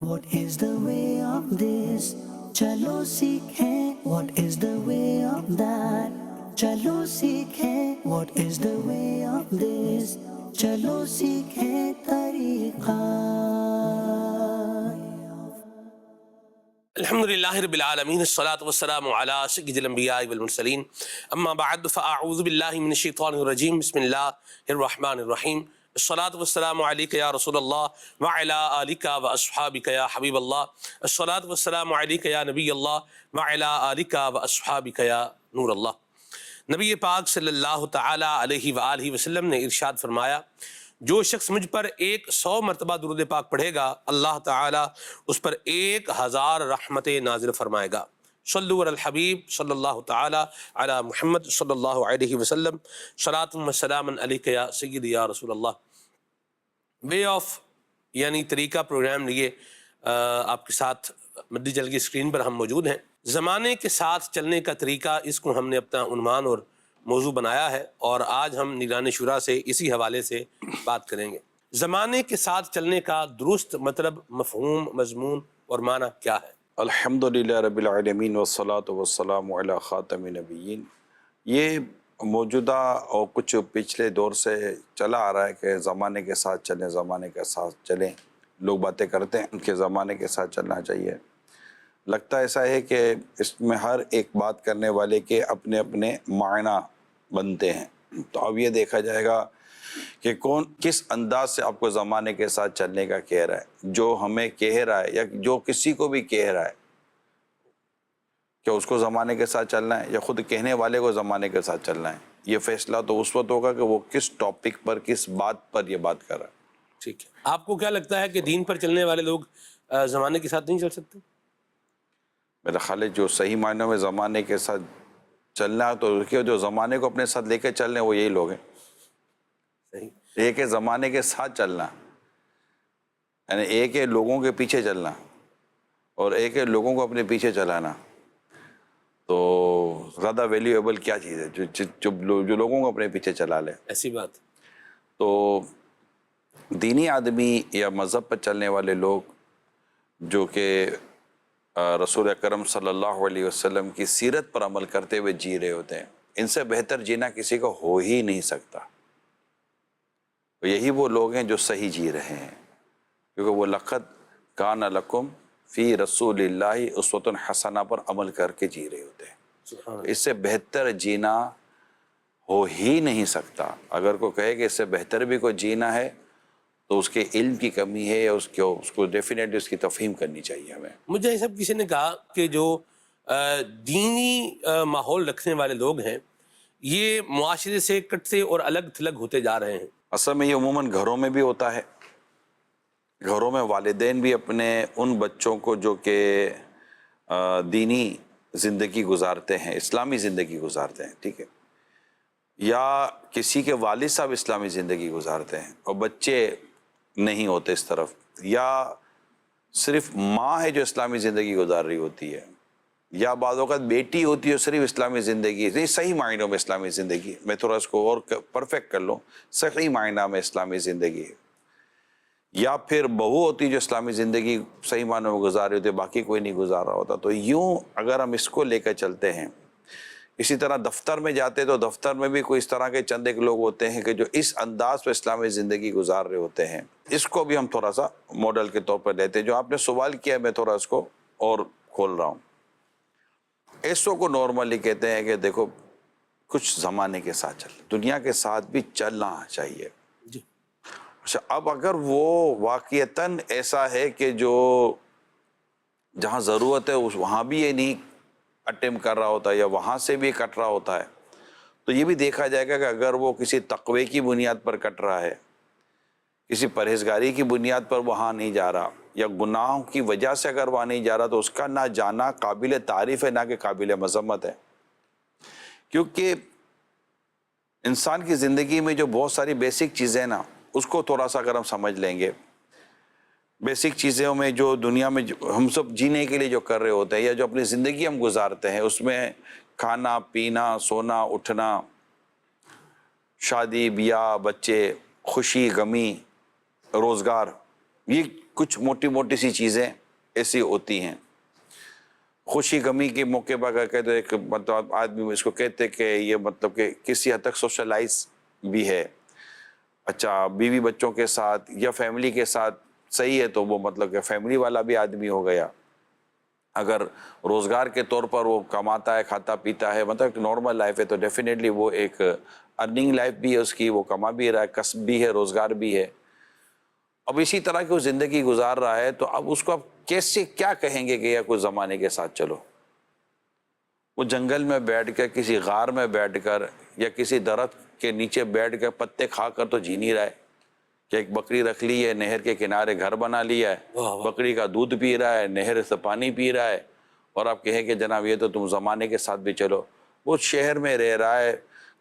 What is the way of this? Chalo seekhein. What is the way of that? Chalo seekhein. What is the way of this? Chalo seekhein tariqa. الحمدللہ رب العالمین الصلاۃ والسلام علی سید الانبیاء والمرسلین اما بعد فاعوذ باللہ من الشیطان الرجیم بسم اللہ الرحمن الرحیم الصلاۃ والسلام علیک یا رسول اللہ وعلی آلک واصحابک یا حبیب اللہ الصلاۃ والسلام علیک یا نبی اللہ وعلی آلک واصحابک یا نور اللہ۔ نبی پاک صلی اللہ تعالی علیہ وآلہ وسلم نے ارشاد فرمایا، جو شخص مجھ پر 100 مرتبہ درود پاک پڑھے گا اللہ تعالیٰ اس پر 1000 رحمتیں نازل فرمائے گا۔ صلو علی الحبیب صلی اللہ تعالیٰ علی محمد صلی اللہ علیہ وسلم، صلاۃ و سلام علیک یا سیدی یا رسول اللہ۔ وے آف یعنی طریقہ پروگرام لیے آپ کے ساتھ مدی چل کی اسکرین پر ہم موجود ہیں۔ زمانے کے ساتھ چلنے کا طریقہ، اس کو ہم نے اپنا عنوان اور موضوع بنایا ہے، اور آج ہم نگران شورا سے اسی حوالے سے بات کریں گے۔ زمانے کے ساتھ چلنے کا درست مطلب، مفہوم، مضمون اور معنی کیا ہے؟ الحمدللہ رب العالمین والصلاة والسلام علی خاتم النبیین۔ یہ موجودہ اور کچھ پچھلے دور سے چلا آ رہا ہے کہ زمانے کے ساتھ چلیں، زمانے کے ساتھ چلیں۔ لوگ باتیں کرتے ہیں کہ زمانے کے ساتھ چلنا چاہیے۔ لگتا ایسا ہے کہ اس میں ہر ایک بات کرنے والے کے اپنے اپنے معنی بنتے ہیں۔ تو اب یہ دیکھا جائے گا کہ کون کس انداز سے آپ کو زمانے کے ساتھ چلنے کا کہہ رہا ہے۔ جو ہمیں کہہ رہا ہے یا جو کسی کو بھی کہہ رہا ہے کہ اس کو زمانے کے ساتھ چلنا ہے یا خود کہنے والے کو زمانے کے ساتھ چلنا ہے، یہ فیصلہ تو اس وقت ہوگا کہ وہ کس ٹاپک پر، کس بات پر یہ بات کر رہا ہے۔ ٹھیک ہے، آپ کو کیا لگتا ہے کہ دین پر چلنے والے لوگ زمانے کے ساتھ نہیں چل سکتے؟ میرا خیال ہے جو صحیح معنوں میں زمانے کے ساتھ چلنا ہے تو جو زمانے کو اپنے ساتھ لے کے چل رہے ہیں وہ یہی لوگ ہیں۔ صحیح۔ ایک ہے زمانے کے ساتھ چلنا، یعنی ایک ہے لوگوں کے پیچھے چلنا، اور ایک ہے لوگوں کو اپنے پیچھے چلانا۔ تو زیادہ ویلیویبل کیا چیز ہے جو لوگوں کو اپنے پیچھے چلا لے؟ ایسی بات۔ تو دینی آدمی یا مذہب پر چلنے والے لوگ جو کہ رسول اکرم صلی اللہ علیہ وسلم کی سیرت پر عمل کرتے ہوئے جی رہے ہوتے ہیں، ان سے بہتر جینا کسی کو ہو ہی نہیں سکتا۔ یہی وہ لوگ ہیں جو صحیح جی رہے ہیں، کیونکہ وہ لقد کان لکم فی رسول اللہ اسوۃ حسنہ پر عمل کر کے جی رہے ہوتے ہیں۔ اس سے بہتر جینا ہو ہی نہیں سکتا۔ اگر کوئی کہے کہ اس سے بہتر بھی کوئی جینا ہے تو اس کے علم کی کمی ہے، یا اس کو ڈیفینیٹلی اس کی تفہیم کرنی چاہیے ہمیں۔ مجھے سب کسی نے کہا کہ جو دینی ماحول رکھنے والے لوگ ہیں یہ معاشرے سے کٹتے اور الگ تھلگ ہوتے جا رہے ہیں۔ اصل میں یہ عموماً گھروں میں بھی ہوتا ہے۔ گھروں میں والدین بھی اپنے ان بچوں کو جو کہ دینی زندگی گزارتے ہیں، اسلامی زندگی گزارتے ہیں، ٹھیک ہے، یا کسی کے والد صاحب اسلامی زندگی گزارتے ہیں اور بچے نہیں ہوتے اس طرف، یا صرف ماں ہے جو اسلامی زندگی گزار رہی ہوتی ہے، یا بعض اوقات بیٹی ہوتی ہے صرف اسلامی زندگی، نہیں صحیح معنوں میں اسلامی زندگی، میں تھوڑا اس کو اور پرفیکٹ کر لوں، صحیح معنی میں اسلامی زندگی ہے، یا پھر بہو ہوتی ہے جو اسلامی زندگی صحیح معنوں میں گزار رہی ہوتی ہے، باقی کوئی نہیں گزار رہا ہوتا۔ تو یوں اگر ہم اس کو لے کر چلتے ہیں، اسی طرح دفتر میں جاتے تو دفتر میں بھی کوئی اس طرح کے چند ایک لوگ ہوتے ہیں کہ جو اس انداز پہ اسلامی زندگی گزار رہے ہوتے ہیں۔ اس کو بھی ہم تھوڑا سا ماڈل کے طور پر لیتے ہیں۔ جو آپ نے سوال کیا میں تھوڑا اس کو اور کھول رہا ہوں۔ ایسوں کو نارملی کہتے ہیں کہ دیکھو کچھ زمانے کے ساتھ چل، دنیا کے ساتھ بھی چلنا چاہیے۔ جی۔ اچھا، اب اگر وہ واقعتاً ایسا ہے کہ جو جہاں ضرورت ہے وہاں بھی یہ نہیں اٹیمپٹ کر رہا ہوتا ہے یا وہاں سے بھی کٹ رہا ہوتا ہے، تو یہ بھی دیکھا جائے گا کہ اگر وہ کسی تقوی کی بنیاد پر کٹ رہا ہے، کسی پرہیزگاری کی بنیاد پر وہاں نہیں جا رہا، یا گناہوں کی وجہ سے اگر وہاں نہیں جا رہا، تو اس کا نہ جانا قابل تعریف ہے، نہ کہ قابل مذمت ہے۔ کیونکہ انسان کی زندگی میں جو بہت ساری بیسک چیزیں نا، اس کو تھوڑا سا اگر ہم سمجھ لیں گے، بیسک چیزوں میں جو دنیا میں ہم سب جینے کے لیے جو کر رہے ہوتے ہیں یا جو اپنی زندگی ہم گزارتے ہیں، اس میں کھانا پینا، سونا اٹھنا، شادی بیاہ، بچے، خوشی غمی، روزگار، یہ کچھ موٹی موٹی سی چیزیں ایسی ہوتی ہیں. خوشی غمی کے موقع پر اگر کہتے ایک مطلب آدمی اس کو کہتے کہ یہ مطلب کہ کسی حد تک سوشلائز بھی ہے, اچھا بیوی بچوں کے ساتھ یا فیملی کے ساتھ صحیح ہے تو وہ مطلب کہ فیملی والا بھی آدمی ہو گیا. اگر روزگار کے طور پر وہ کماتا ہے, کھاتا پیتا ہے, مطلب ایک نارمل لائف ہے, تو ڈیفینیٹلی وہ ایک ارننگ لائف بھی ہے اس کی, وہ کما بھی رہا ہے, کسب بھی ہے, روزگار بھی ہے. اب اسی طرح کی وہ زندگی گزار رہا ہے, تو اب اس کو اب کیسے کیا کہیں گے کہ یا کوئی زمانے کے ساتھ چلو؟ وہ جنگل میں بیٹھ کر, کسی غار میں بیٹھ کر یا کسی درخت کے نیچے بیٹھ کر پتے کھا کر تو جی نہیں رہا ہے کہ ایک بکری رکھ لی ہے, نہر کے کنارے گھر بنا لیا ہے, بکری کا دودھ پی رہا ہے, نہر سے پانی پی رہا ہے, اور آپ کہیں کہ جناب یہ تو تم زمانے کے ساتھ بھی چلو. وہ شہر میں رہ رہا ہے,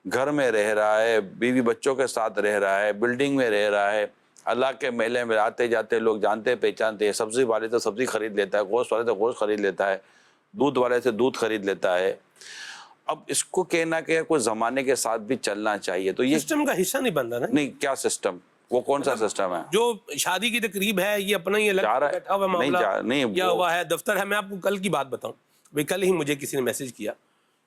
گھر میں رہ رہا ہے, بیوی بچوں کے ساتھ رہ رہا ہے, بلڈنگ میں رہ رہا ہے, اللہ کے محلے میں آتے جاتے لوگ جانتے پہچانتے ہیں, سبزی والے سے سبزی خرید لیتا ہے, گوشت والے سے گوشت خرید لیتا ہے, دودھ والے سے دودھ خرید لیتا ہے. اب اس کو کہنا کہ کوئی زمانے کے ساتھ بھی چلنا چاہیے, تو یہ سسٹم کا حصہ نہیں بن رہا نا. نہیں, کیا سسٹم, وہ کون سا سسٹم ہے؟ جو شادی کی تقریب ہے یہ اپنا ہی الگ بیٹھا ہوا معاملہ کیا ہوا ہے, دفتر ہے. میں آپ کو کل کی بات بتاؤں, بھئی کل ہی مجھے کسی نے میسج کیا,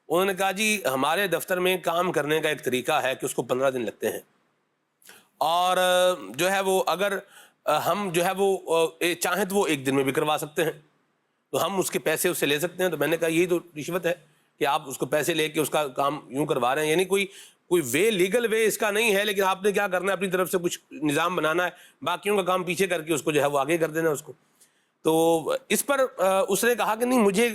انہوں نے کہا جی ہمارے دفتر میں کام کرنے کا ایک طریقہ ہے کہ اس کو 15 دن لگتے ہیں, اور جو ہے وہ اگر ہم جو ہے وہ چاہیں تو وہ 1 دن میں بھی کروا سکتے ہیں, تو ہم اس کے پیسے اس سے لے سکتے ہیں. تو میں نے کہا یہی تو رشوت ہے کہ آپ اس کو پیسے لے کے اس کا کام یوں کروا رہے ہیں, یعنی کوئی وے, لیگل وے اس کا نہیں ہے, لیکن آپ نے کیا کرنا ہے اپنی طرف سے کچھ نظام بنانا ہے, باقیوں کا کام پیچھے کر کے اس کو جو ہے وہ آگے کر دینا اس کو. تو اس پر اس نے کہا کہ نہیں, مجھے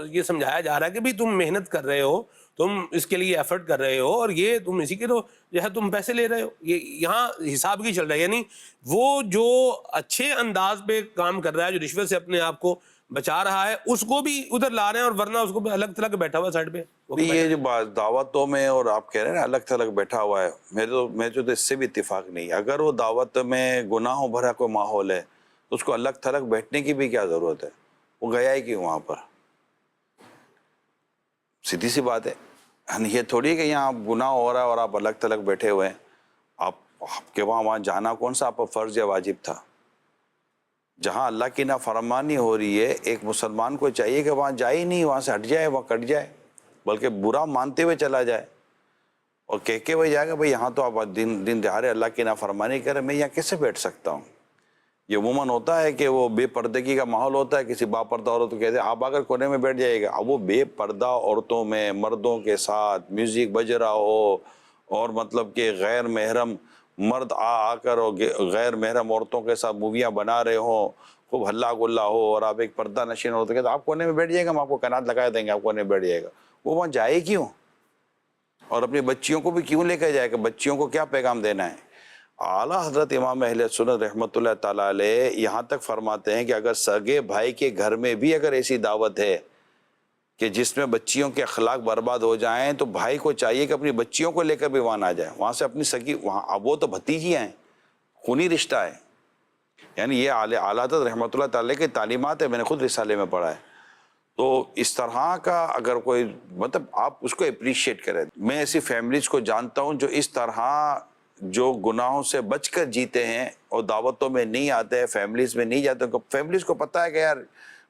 یہ سمجھایا جا رہا ہے کہ بھی تم محنت کر رہے ہو, تم اس کے لیے ایفرٹ کر رہے ہو, اور یہ تم اسی کے تو جو ہے تم پیسے لے رہے ہو. یہ یہاں حساب کی چل رہا ہے, یعنی وہ جو اچھے انداز پہ کام کر رہا ہے, جو رشوت سے اپنے آپ کو بچا رہا ہے, اس کو بھی ادھر لا رہے ہیں, اور ورنہ اس کو الگ تھلگ بیٹھا ہوا سائڈ پہ. یہ جو دعوتوں میں, اور آپ کہہ رہے ہیں نا الگ تھلگ بیٹھا ہوا ہے, میرے تو اس سے بھی اتفاق نہیں. اگر وہ دعوت میں گناہوں بھرا کوئی ماحول ہے تو اس کو الگ تھلگ بیٹھنے کی بھی کیا ضرورت ہے؟ وہ گیا ہی کیوں وہاں پر؟ سیدھی سی بات ہے. یہ تھوڑی کہ یہاں گناہ ہو رہا ہے اور آپ الگ تھلگ بیٹھے ہوئے ہیں. آپ کے وہاں جانا کون سا آپ پر فرض یا واجب تھا؟ جہاں اللہ کی نافرمانی ہو رہی ہے, ایک مسلمان کو چاہیے کہ وہاں جائے ہی نہیں, وہاں سے ہٹ جائے, وہاں کٹ جائے, بلکہ برا مانتے ہوئے چلا جائے, اور کہہ کے وہ جائے گا بھئی یہاں تو آپ دن دہاڑے اللہ کی نافرمانی کریں, میں یہاں کیسے بیٹھ سکتا ہوں؟ یہ عموماً ہوتا ہے کہ وہ بے پردگی کا ماحول ہوتا ہے, کسی با پردہ عورت کو کہتے ہیں آپ اگر کونے میں بیٹھ جائے گا. اب وہ بے پردہ عورتوں میں, مردوں کے ساتھ میوزک بج رہا ہو, اور مطلب کہ غیر محرم مرد آ کر اور غیر محرم عورتوں کے ساتھ موویاں بنا رہے ہوں, خوب ہلا گلا ہو, اور آپ ایک پردہ نشین ہوتے ہیں, تو آپ کونے میں بیٹھ جائے گا, ہم آپ کو کنات لگا دیں گے, آپ کونے میں بیٹھ جائے گا. وہ وہاں جائے کیوں؟ اور اپنی بچیوں کو بھی کیوں لے کے جائے گا؟ بچیوں کو کیا پیغام دینا ہے؟ اعلیٰ حضرت امام اہل سنت رحمۃ اللہ تعالیٰ علیہ یہاں تک فرماتے ہیں کہ اگر سگے بھائی کے گھر میں بھی اگر ایسی دعوت ہے کہ جس میں بچیوں کے اخلاق برباد ہو جائیں, تو بھائی کو چاہیے کہ اپنی بچیوں کو لے کر بھی وہاں نہ جائے, وہاں سے اپنی سگی, وہاں اب وہ تو بھتیجیاں ہیں, خونی رشتہ ہے. یعنی یہ اعلیٰ حضرت رحمۃ اللہ تعالیٰ کی تعلیمات ہے, میں نے خود رسالے میں پڑھا ہے. تو اس طرح کا اگر کوئی مطلب آپ اس کو اپریشیٹ کریں. میں ایسی فیملیز کو جانتا ہوں جو اس طرح جو گناہوں سے بچ کر جیتے ہیں اور دعوتوں میں نہیں آتے ہیں, فیملیز میں نہیں جاتے. فیملیز کو پتہ ہے کہ یار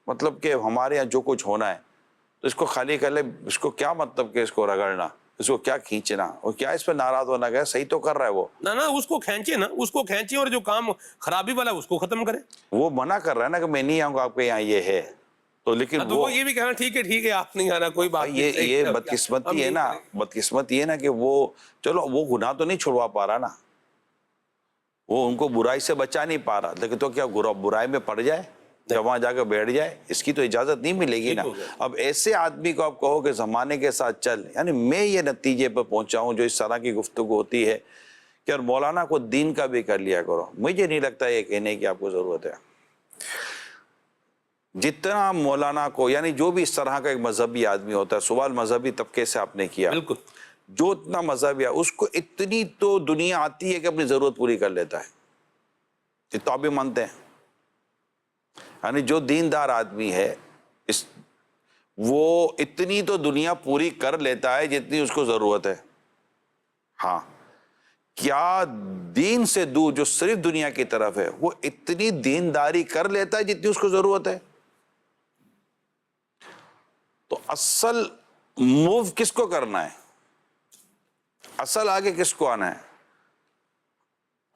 مطلب کہ ہمارے یہاں جو کچھ ہونا ہے تو اس کو خالی کر لے, اس کو کیا مطلب کہ اس کو رگڑنا, اس کو کیا کھینچنا, اور کیا اس پہ ناراض ہونا, گیا صحیح تو کر رہا ہے وہ نا, اس کو کھینچے نا, اس کو کھینچے, اور جو کام خرابی والا اس کو ختم کرے. وہ منع کر رہا ہے نا کہ میں نہیں آؤں گا آپ کے یہاں یہ ہے, تو لیکن وہ یہ بھی کہنا ٹھیک ہے آپ نہیں آنا, کوئی بات نہیں. یہ بدقسمتی ہے نا, بدقسمتی ہے نا کہ وہ چلو وہ گناہ تو نہیں چھڑوا پا رہا نا, وہ ان کو برائی سے بچا نہیں پا رہا, لیکن تو کیا برائی میں پڑ جائے, جب وہاں جا کے بیٹھ جائے, اس کی تو اجازت نہیں ملے گی نا. اب ایسے آدمی کو آپ کہو کہ زمانے کے ساتھ چل, یعنی میں یہ نتیجے پہ پہنچا ہوں جو اس طرح کی گفتگو ہوتی ہے کہ اور مولانا کو دین کا بھی کر لیا کرو. مجھے نہیں لگتا یہ کہنے کی آپ کو ضرورت ہے. جتنا مولانا کو, یعنی جو بھی اس طرح کا ایک مذہبی آدمی ہوتا ہے, سوال مذہبی طبقے سے آپ نے کیا, بالکل, جو اتنا مذہبی ہے اس کو اتنی تو دنیا آتی ہے کہ اپنی ضرورت پوری کر لیتا ہے, یہ تو آپ بھی مانتے ہیں. یعنی جو دیندار آدمی ہے وہ اتنی تو دنیا پوری کر لیتا ہے جتنی اس کو ضرورت ہے. ہاں, کیا دین سے دور جو صرف دنیا کی طرف ہے وہ اتنی دینداری کر لیتا ہے جتنی اس کو ضرورت ہے؟ تو اصل موو کس کو کرنا ہے؟ اصل آگے کس کو آنا ہے؟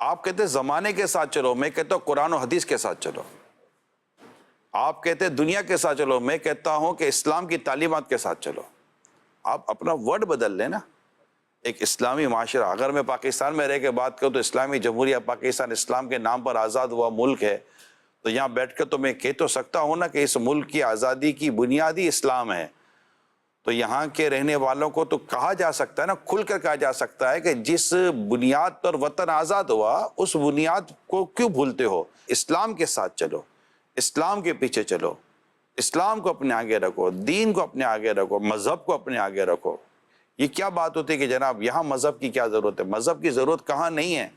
آپ کہتے ہیں زمانے کے ساتھ چلو، میں کہتا ہوں قرآن و حدیث کے ساتھ چلو. آپ کہتے ہیں دنیا کے ساتھ چلو، میں کہتا ہوں کہ اسلام کی تعلیمات کے ساتھ چلو. آپ اپنا ورڈ بدل لیں نا. ایک اسلامی معاشرہ، اگر میں پاکستان میں رہ کے بات کروں تو اسلامی جمہوریہ پاکستان اسلام کے نام پر آزاد ہوا ملک ہے، تو یہاں بیٹھ کر تو میں کہہ تو سکتا ہوں نا کہ اس ملک کی آزادی کی بنیادی اسلام ہے. تو یہاں کے رہنے والوں کو تو کہا جا سکتا ہے نا، کھل کر کہا جا سکتا ہے کہ جس بنیاد پر وطن آزاد ہوا اس بنیاد کو کیوں بھولتے ہو؟ اسلام کے ساتھ چلو، اسلام کے پیچھے چلو، اسلام کو اپنے آگے رکھو، دین کو اپنے آگے رکھو، مذہب کو اپنے آگے رکھو. یہ کیا بات ہوتی ہے کہ جناب یہاں مذہب کی کیا ضرورت ہے؟ مذہب کی ضرورت کہاں نہیں ہے؟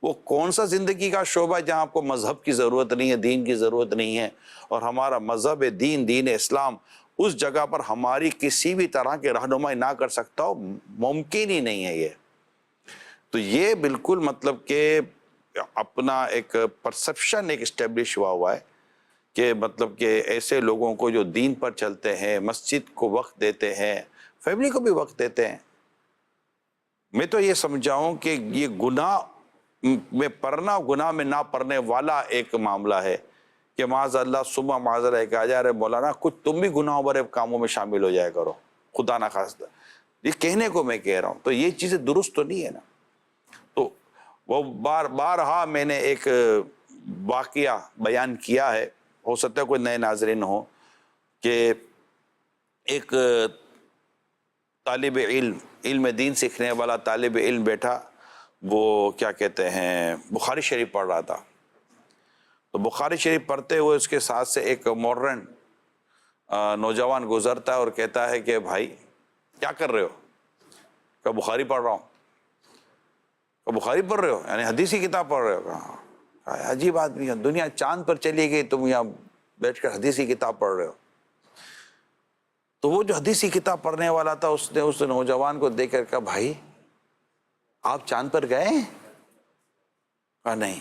وہ کون سا زندگی کا شعبہ ہے جہاں آپ کو مذہب کی ضرورت نہیں ہے، دین کی ضرورت نہیں ہے؟ اور ہمارا مذہب دین اسلام اس جگہ پر ہماری کسی بھی طرح کی رہنمائی نہ کر سکتا ہو، ممکن ہی نہیں ہے یہ. تو یہ بالکل مطلب کہ اپنا ایک پرسپشن ایک اسٹیبلش ہوا ہے کہ مطلب کہ ایسے لوگوں کو جو دین پر چلتے ہیں، مسجد کو وقت دیتے ہیں، فیملی کو بھی وقت دیتے ہیں. میں تو یہ سمجھاؤں کہ یہ گناہ میں پڑھنا، گناہ میں نہ پڑھنے والا ایک معاملہ ہے کہ معاذ اللہ صبح معاذ اللہ کہا جائے مولانا کچھ تم بھی گناہوں بھرے کاموں میں شامل ہو جایا کرو، خدا نہ خواستہ. یہ کہنے کو میں کہہ رہا ہوں، تو یہ چیزیں درست تو نہیں ہے نا. تو وہ بارہا میں نے ایک واقعہ بیان کیا ہے، ہو سکتا ہے کوئی نئے ناظرین ہو، کہ ایک طالب علم دین سیکھنے والا طالب علم بیٹھا، وہ کیا کہتے ہیں بخاری شریف پڑھ رہا تھا. تو بخاری شریف پڑھتے ہوئے اس کے ساتھ سے ایک ماڈرن نوجوان گزرتا ہے اور کہتا ہے کہ بھائی کیا کر رہے ہو؟ کہ بخاری پڑھ رہا ہوں. کہ بخاری پڑھ رہے ہو یعنی حدیث کی کتاب پڑھ رہے ہو؟ کہا عجیب آدمی ہے، دنیا چاند پر چلی گئی، تم یہاں بیٹھ کر حدیث کی کتاب پڑھ رہے ہو. تو وہ جو حدیث کی کتاب پڑھنے والا تھا اس نے اس نوجوان کو دیکھ کر کہا بھائی آپ چاند پر گئے؟ کہا نہیں.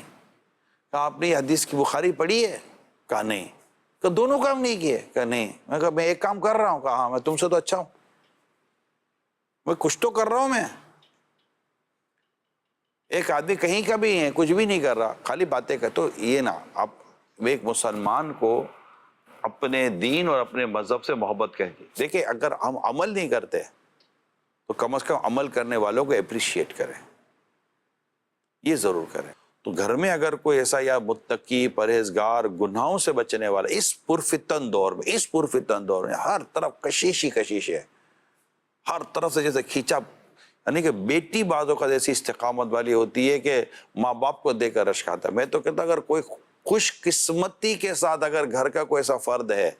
کہا آپ نے یہ حدیث کی بخاری پڑھی ہے؟ کہا نہیں. کہ دونوں کام نہیں کیے؟ کہا نہیں. میں کہا میں ایک کام کر رہا ہوں. کہا ہاں میں تم سے تو اچھا ہوں، میں کچھ تو کر رہا ہوں. میں ایک آدمی کہیں کا بھی ہے، کچھ بھی نہیں کر رہا، خالی باتیں کر. تو یہ نا اب ایک مسلمان کو اپنے دین اور اپنے مذہب سے محبت کہے. دیکھیں اگر ہم عمل نہیں کرتے تو کم از کم عمل کرنے والوں کو اپریشیٹ کریں، یہ ضرور کریں. تو گھر میں اگر کوئی ایسا یا متقی پرہیزگار گناہوں سے بچنے والا اس پرفتن دور میں ہر طرف کشش ہے، ہر طرف سے جیسے کھینچا، یعنی کہ بیٹی بعض اوقات ایسی استقامت والی ہوتی ہے کہ ماں باپ کو دیکھ کر رشک آتا ہے. میں تو کہتا اگر کوئی خوش قسمتی کے ساتھ اگر گھر کا کوئی ایسا فرد ہے،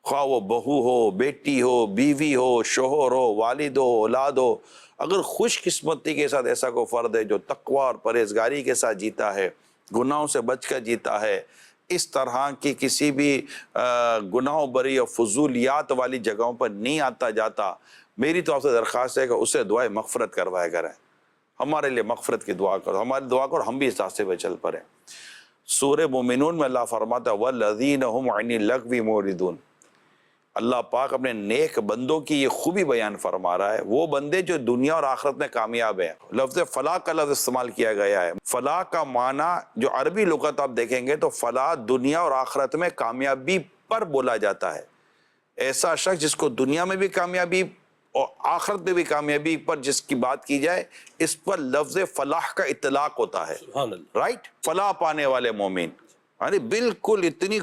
خواہ وہ بہو ہو، بیٹی ہو، بیوی ہو، شوہر ہو، والد ہو، اولاد ہو، اگر خوش قسمتی کے ساتھ ایسا کوئی فرد ہے جو تقوی اور پرہیزگاری کے ساتھ جیتا ہے، گناہوں سے بچ کر جیتا ہے، اس طرح کی کسی بھی گناہوں بری اور فضولیات والی جگہوں پر نہیں آتا جاتا، میری تو آپ سے درخواست ہے کہ اسے دعائے مغفرت کروایا کریں. ہمارے لیے مغفرت کی دعا کرو، ہماری دعا کرو، ہم بھی اس راستے پہ چل پڑیں. سورہ مومنون میں اللہ فرماتا ہے وَالَّذِينَ هُمْ عَنِ اللَّغْوِ مُعْرِضُونَ. اللہ پاک اپنے نیک بندوں کی یہ خوبی بیان فرما رہا ہے، وہ بندے جو دنیا اور آخرت میں کامیاب ہیں. لفظ فلاح کا لفظ استعمال کیا گیا ہے. فلاح کا معنی جو عربی لغت آپ دیکھیں گے تو فلاح دنیا اور آخرت میں کامیابی پر بولا جاتا ہے. ایسا شخص جس کو دنیا میں بھی کامیابی اور آخرت میں بھی کامیابی پر جس کی بات کی جائے، اس پر لفظ فلاح کا اطلاق ہوتا ہے. رائٹ، فلاح پانے والے مومن، یعنی بالکل اتنی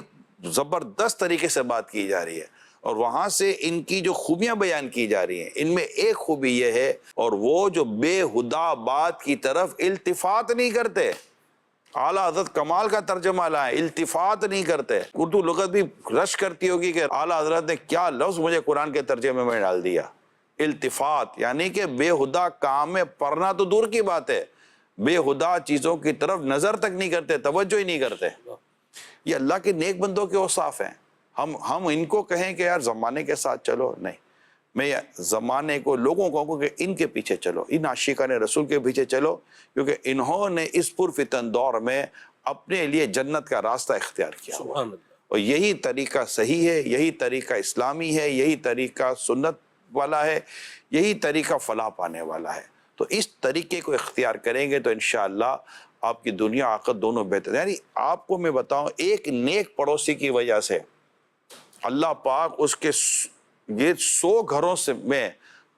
زبردست طریقے سے بات کی جا رہی ہے اور وہاں سے ان کی جو خوبیاں بیان کی جا رہی ہیں. ان میں ایک خوبی یہ ہے، اور وہ جو بے ہدا بات کی طرف التفات نہیں کرتے. اعلیٰ حضرت کمال کا ترجمہ لائیں، التفات نہیں کرتے. اردو لغت بھی رش کرتی ہوگی کہ اعلیٰ حضرت نے کیا لفظ مجھے قرآن کے ترجمے میں ڈال دیا. التفات یعنی کہ بے ہدا کام میں پڑنا تو دور کی بات ہے، بے ہدا چیزوں کی طرف نظر تک نہیں کرتے، توجہ ہی نہیں کرتے. یہ اللہ کے نیک بندوں کے اوصاف ہیں. ہم ان کو کہیں کہ یار زمانے کے ساتھ چلو، نہیں. میں زمانے کو لوگوں کو کہوں کہ ان کے پیچھے چلو، ان عاشقان رسول کے پیچھے چلو، کیونکہ انہوں نے اس پرفتن دور میں اپنے لیے جنت کا راستہ اختیار کیا ہوا، سبحان اللہ۔ اور یہی طریقہ صحیح ہے، یہی طریقہ اسلامی ہے، یہی طریقہ سنت والا ہے، یہی طریقہ فلاح پانے والا ہے۔ تو اس طریقے کو اختیار کریں گے تو انشاءاللہ آپ کی دنیا آخرت دونوں بہتر۔ یعنی آپ کو میں بتاؤں، ایک نیک پڑوسی کی وجہ سے اللہ پاک اس کے یہ 100 گھروں سے میں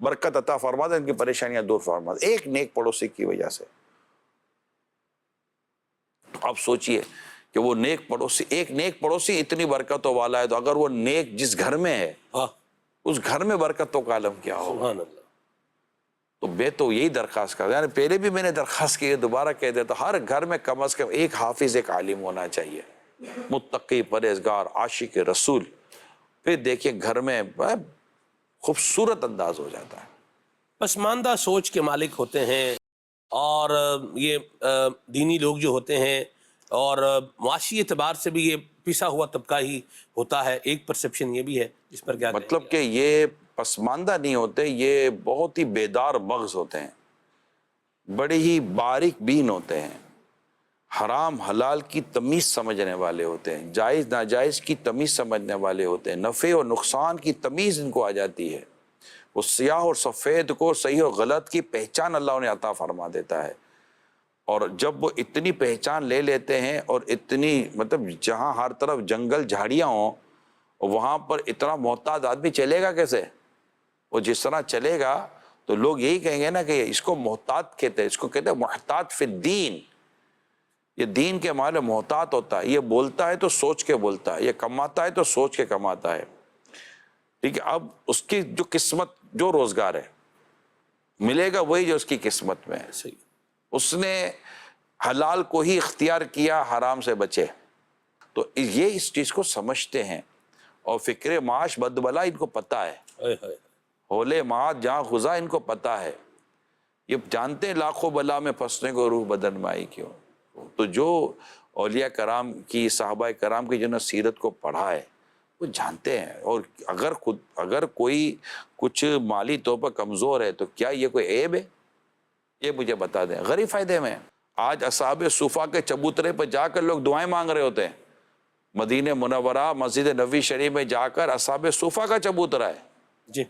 برکت عطا فرما دے، ان کی پریشانیاں دور فرما دے، ایک نیک پڑوسی کی وجہ سے۔ آپ سوچئے کہ وہ نیک پڑوسی، ایک نیک پڑوسی اتنی برکتوں والا ہے، تو اگر وہ نیک جس گھر میں ہے ہاں اس گھر میں برکتوں کا عالم کیا ہو۔ سبحان اللہ۔ تو میں تو یہی درخواست کرتا ہوں، یعنی پہلے بھی میں نے درخواست کی ہے، دوبارہ کہہ دیتا ہوں، ہر گھر میں کم از کم ایک حافظ، ایک عالم ہونا چاہیے، متقی، پرہیزگار، عاشق رسول۔ پھر دیکھیں گھر میں خوبصورت انداز ہو جاتا ہے۔ پسماندہ سوچ کے مالک ہوتے ہیں، اور یہ دینی لوگ جو ہوتے ہیں، اور معاشی اعتبار سے بھی یہ پسا ہوا طبقہ ہی ہوتا ہے، ایک پرسپشن یہ بھی ہے، اس پر کیا مطلب کہ یہ پسماندہ نہیں ہوتے، یہ بہت ہی بیدار مغز ہوتے ہیں، بڑے ہی باریک بین ہوتے ہیں، حرام حلال کی تمیز سمجھنے والے ہوتے ہیں، جائز ناجائز کی تمیز سمجھنے والے ہوتے ہیں، نفع اور نقصان کی تمیز ان کو آ جاتی ہے، وہ سیاہ اور سفید کو، صحیح اور غلط کی پہچان اللہ انہیں عطا فرما دیتا ہے۔ اور جب وہ اتنی پہچان لے لیتے ہیں، اور اتنی مطلب جہاں ہر طرف جنگل جھاڑیاں ہوں، وہاں پر اتنا محتاط آدمی چلے گا کیسے؟ وہ جس طرح چلے گا تو لوگ یہی کہیں گے نا کہ اس کو محتاط کہتے ہیں، اس کو کہتے ہیں محتاط فی الدین، یہ دین کے معنی محتاط ہوتا ہے، یہ بولتا ہے تو سوچ کے بولتا ہے، یہ کماتا ہے تو سوچ کے کماتا ہے، ٹھیک ہے۔ اب اس کی جو قسمت، جو روزگار ہے ملے گا وہی جو اس کی قسمت میں ہے۔ صحیح۔ اس نے حلال کو ہی اختیار کیا، حرام سے بچے، تو یہ اس چیز کو سمجھتے ہیں، اور فکر معاش بدبلا ان کو پتہ ہے، ہائے ہائے۔ حول معاد جہاں غذا ان کو پتہ ہے، یہ جانتے ہیں لاکھوں بلا میں پھنسنے کو روح بدن مائی کیوں۔ تو جو اولیاء کرام کی، صحابہ کرام کی جنہوں نے سیرت کو پڑھا ہے وہ جانتے ہیں، اور اگر کوئی کچھ مالی طور پر کمزور ہے تو کیا یہ کوئی عیب ہے؟ یہ مجھے بتا دیں۔ غریب فائدے میں آج اصحاب صفا کے چبوترے پر جا کر لوگ دعائیں مانگ رہے ہوتے ہیں، مدینہ منورہ مسجد نبوی شریف میں جا کر اصحاب صفا کا چبوترا ہے۔ جی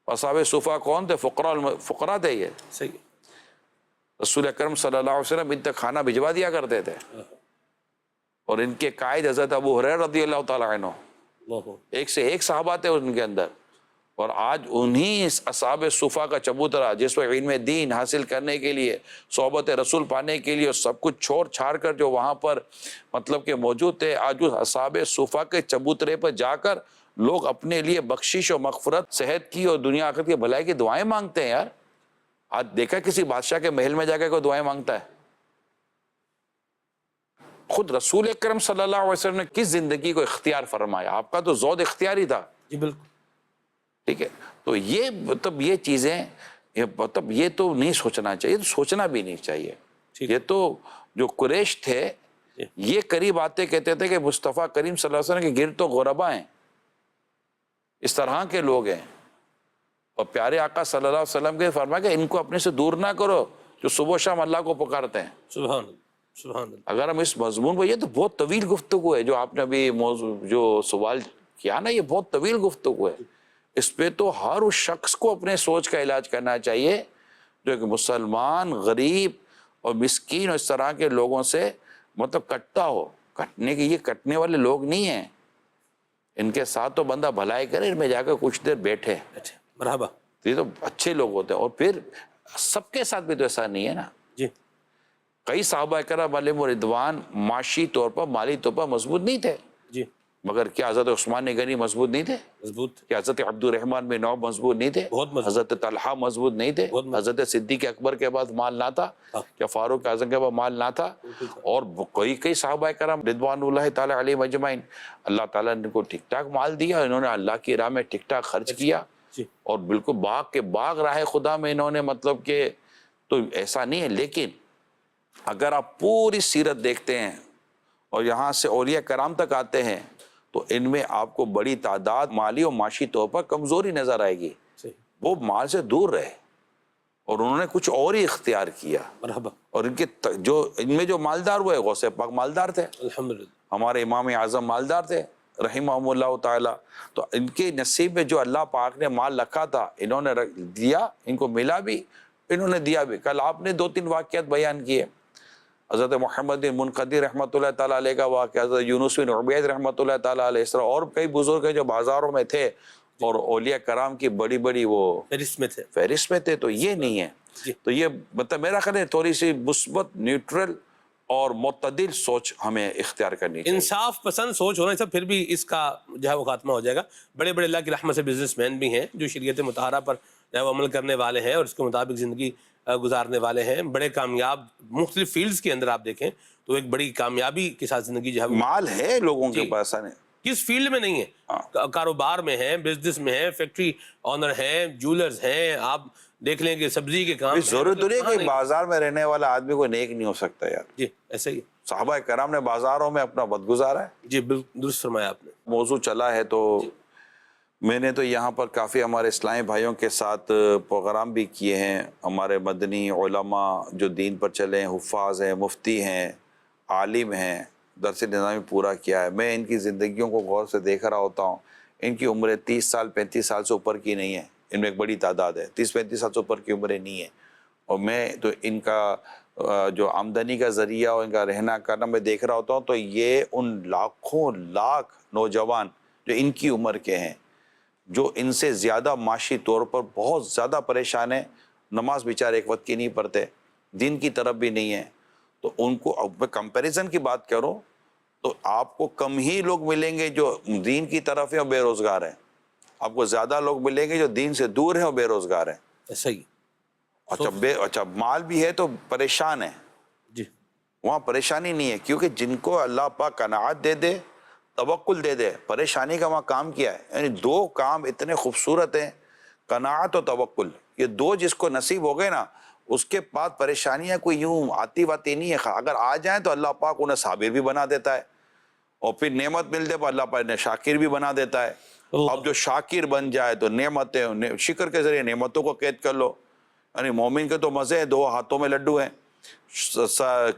اصحاب صفا کون تھے؟ فقراء تھے۔ یہ صحیح۔ رسول اکرم صلی اللہ علیہ وسلم ان تک کھانا بھجوا دیا کرتے تھے، اور ان کے قائد حضرت ابو ہریرہ رضی اللہ تعالیٰ عنہ، ایک سے ایک صحابہ تھے ان کے اندر، اور آج انہی اصحاب صفا کا چبوترا جس میں علم دین حاصل کرنے کے لیے، صحبت رسول پانے کے لیے سب کچھ چھوڑ چھاڑ کر جو وہاں پر مطلب کہ موجود تھے، آج اس اصحاب صفا کے چبوترے پر جا کر لوگ اپنے لیے بخشش و مغفرت، صحت کی اور دنیا آخرت کی بھلائی کی دعائیں مانگتے ہیں۔ یار آج دیکھا کسی بادشاہ کے محل میں جا کے کوئی دعائیں مانگتا ہے؟ خود رسول اکرم صلی اللہ علیہ وسلم نے کس زندگی کو اختیار فرمایا؟ آپ کا تو زود اختیاری تھا، جی بالکل۔ ٹھیک ہے۔ تو یہ مطلب یہ چیزیں مطلب یہ تو نہیں سوچنا چاہیے، تو سوچنا بھی نہیں چاہیے۔ یہ تو جو قریش تھے یہ قریب آتے کہتے تھے کہ مصطفیٰ کریم صلی اللہ علیہ وسلم کے گرد تو غربا ہیں، اس طرح کے لوگ ہیں، اور پیارے آقا صلی اللہ علیہ وسلم کے فرمایا کہ ان کو اپنے سے دور نہ کرو جو صبح و شام اللہ کو پکارتے ہیں۔ سبحان اللہ، سبحان اللہ۔ اگر ہم اس مضمون کو، یہ تو بہت طویل گفتگو ہے جو آپ نے ابھی موضوع جو سوال کیا نا، یہ بہت طویل گفتگو ہے، اس پہ تو ہر اس شخص کو اپنے سوچ کا علاج کرنا چاہیے جو کہ مسلمان، غریب اور مسکین اور اس طرح کے لوگوں سے مطلب کٹتا ہو۔ کٹنے کے یہ کٹنے والے لوگ نہیں ہیں، ان کے ساتھ تو بندہ بھلائی کرے، ان میں جا کر کچھ دیر بیٹھے، اچھا مرحبا۔ یہ تو اچھے لوگ ہوتے ہیں۔ اور پھر سب کے ساتھ بھی تو ایسا نہیں ہے نا، جی کئی صحابہ کرام علیہم رضوان معاشی طور پر، مالی طور پر مضبوط نہیں تھے، جی مگر کیا حضرت عثمان غنی مضبوط نہیں تھے؟ مضبوط۔ کیا حضرت عبد الرحمن بن عوف مضبوط نہیں تھے؟ بہت مضبوط۔ حضرت طلحہ مضبوط نہیں تھے؟ بہت مضبوط۔ حضرت صدیق اکبر کے بعد مال نہ تھا؟ کیا فاروق اعظم کے بعد مال نہ تھا؟ اور کئی صحابہ کرام رضوان اللہ تعالیٰ علیہم اجمعین، اللہ تعالیٰ نے ان کو ٹھیک ٹھاک مال دیا، انہوں نے اللہ کی راہ میں ٹھیک ٹھاک خرچ کیا، جی اور بالکل باغ کے باغ راہ خدا میں انہوں نے مطلب کہ، تو ایسا نہیں ہے۔ لیکن اگر آپ پوری سیرت دیکھتے ہیں اور یہاں سے اولیاء کرام تک آتے ہیں تو ان میں آپ کو بڑی تعداد مالی اور معاشی طور پر کمزوری نظر آئے گی. صحیح. وہ مال سے دور رہے اور انہوں نے کچھ اور ہی اختیار کیا. مرحبا. اور ان میں جو مالدار ہوئے غوث پاک مالدار تھے, الحمدللہ. ہمارے امام اعظم مالدار تھے رحمہم اللہ تعالی. تو ان کے نصیب میں جو اللہ پاک نے مال رکھا تھا انہوں نے دیا, ان کو ملا بھی, انہوں نے دیا بھی. کل آپ نے 2-3 واقعات بیان کیے, حضرت محمد بن منقدر رحمۃ اللہ تعالیٰ علیہ کا واقعہ, حضرت یونس بن عبید رحمۃ اللہ تعالیٰ علیہ, اس طرح اور کئی بزرگ ہیں جو بازاروں میں تھے اور اولیاء کرام کی بڑی بڑی وہ فہرست میں تھے. تو یہ نہیں ہے. تو یہ مطلب میرا خیال ہے تھوڑی سی مثبت, نیوٹرل اور معتدل سوچ ہمیں اختیار کرنی چاہیے. انصاف پسند سوچ ہونا سے پھر بھی اس کا جو ہے وہ خاتمہ ہو جائے گا. بڑے بڑے اللہ کی رحمت سے بزنس مین بھی ہیں جو شریعت مطہرہ پر جو ہے وہ عمل کرنے والے ہیں اور اس کے مطابق زندگی گزارنے والے ہیں. بڑے کامیاب مختلف فیلڈز کے اندر آپ دیکھیں تو ایک بڑی کامیابی کے ساتھ زندگی جو ہے مال ہے لوگوں کے پاس, کس فیلڈ میں نہیں ہے, کاروبار میں ہیں, بزنس میں ہیں, فیکٹری آنر ہیں, جولرز ہیں. آپ دیکھ لیں کہ سبزی کے کام. ضرورت تو نہیں کہ بازار میں رہنے والا آدمی کوئی نیک نہیں ہو سکتا یار. جی ایسا ہی. صحابہ کرام نے بازاروں میں اپنا وقت گزارا ہے. جی بالکل درست فرمایا آپ نے. موضوع چلا ہے تو میں نے تو یہاں پر کافی ہمارے اسلامی بھائیوں کے ساتھ پروگرام بھی کیے ہیں. ہمارے مدنی علماء جو دین پر چلے ہیں, حفاظ ہیں, مفتی ہیں, عالم ہیں, درس نظامی پورا کیا ہے. میں ان کی زندگیوں کو غور سے دیکھ رہا ہوتا ہوں. ان کی عمریں 30 سال 35 سال سے اوپر کی نہیں ہے. ان میں ایک بڑی تعداد ہے 30-35 سال سے اوپر کی عمریں نہیں ہیں. اور میں تو ان کا جو آمدنی کا ذریعہ اور ان کا رہنا کرنا میں دیکھ رہا ہوتا ہوں تو یہ ان لاکھوں لاکھ نوجوان جو ان کی عمر کے ہیں, جو ان سے زیادہ معاشی طور پر بہت زیادہ پریشان ہیں, نماز بیچارے ایک وقت کی نہیں پڑھتے, دین کی طرف بھی نہیں ہے. تو ان کو اب میں کمپیریزن کی بات کروں تو آپ کو کم ہی لوگ ملیں گے جو دین کی طرف ہیں اور بے روزگار ہیں. آپ کو زیادہ لوگ ملیں گے جو دین سے دور ہیں اور بے روزگار ہیں. صحیح. اچھا مال بھی ہے تو پریشان ہے. جی وہاں پریشانی نہیں ہے کیونکہ جن کو اللہ پاک قناعت دے دے, توکل دے دے, پریشانی کا وہاں کام کیا ہے. یعنی 2 کام اتنے خوبصورت ہیں, قناعت اور توکل. یہ 2 جس کو نصیب ہو گئے نا, اس کے بعد پریشانیاں کوئی یوں آتی واتی نہیں ہے. اگر آ جائیں تو اللہ پاک انہیں صابر بھی بنا دیتا ہے, اور پھر نعمت مل دے تو اللہ پاک انہیں شاکر بھی بنا دیتا ہے. اب جو شاکر بن جائے تو نعمتیں, شکر کے ذریعے نعمتوں کو قید کر لو. یعنی مومن کے تو مزے ہیں, 2 ہاتھوں میں لڈو ہیں.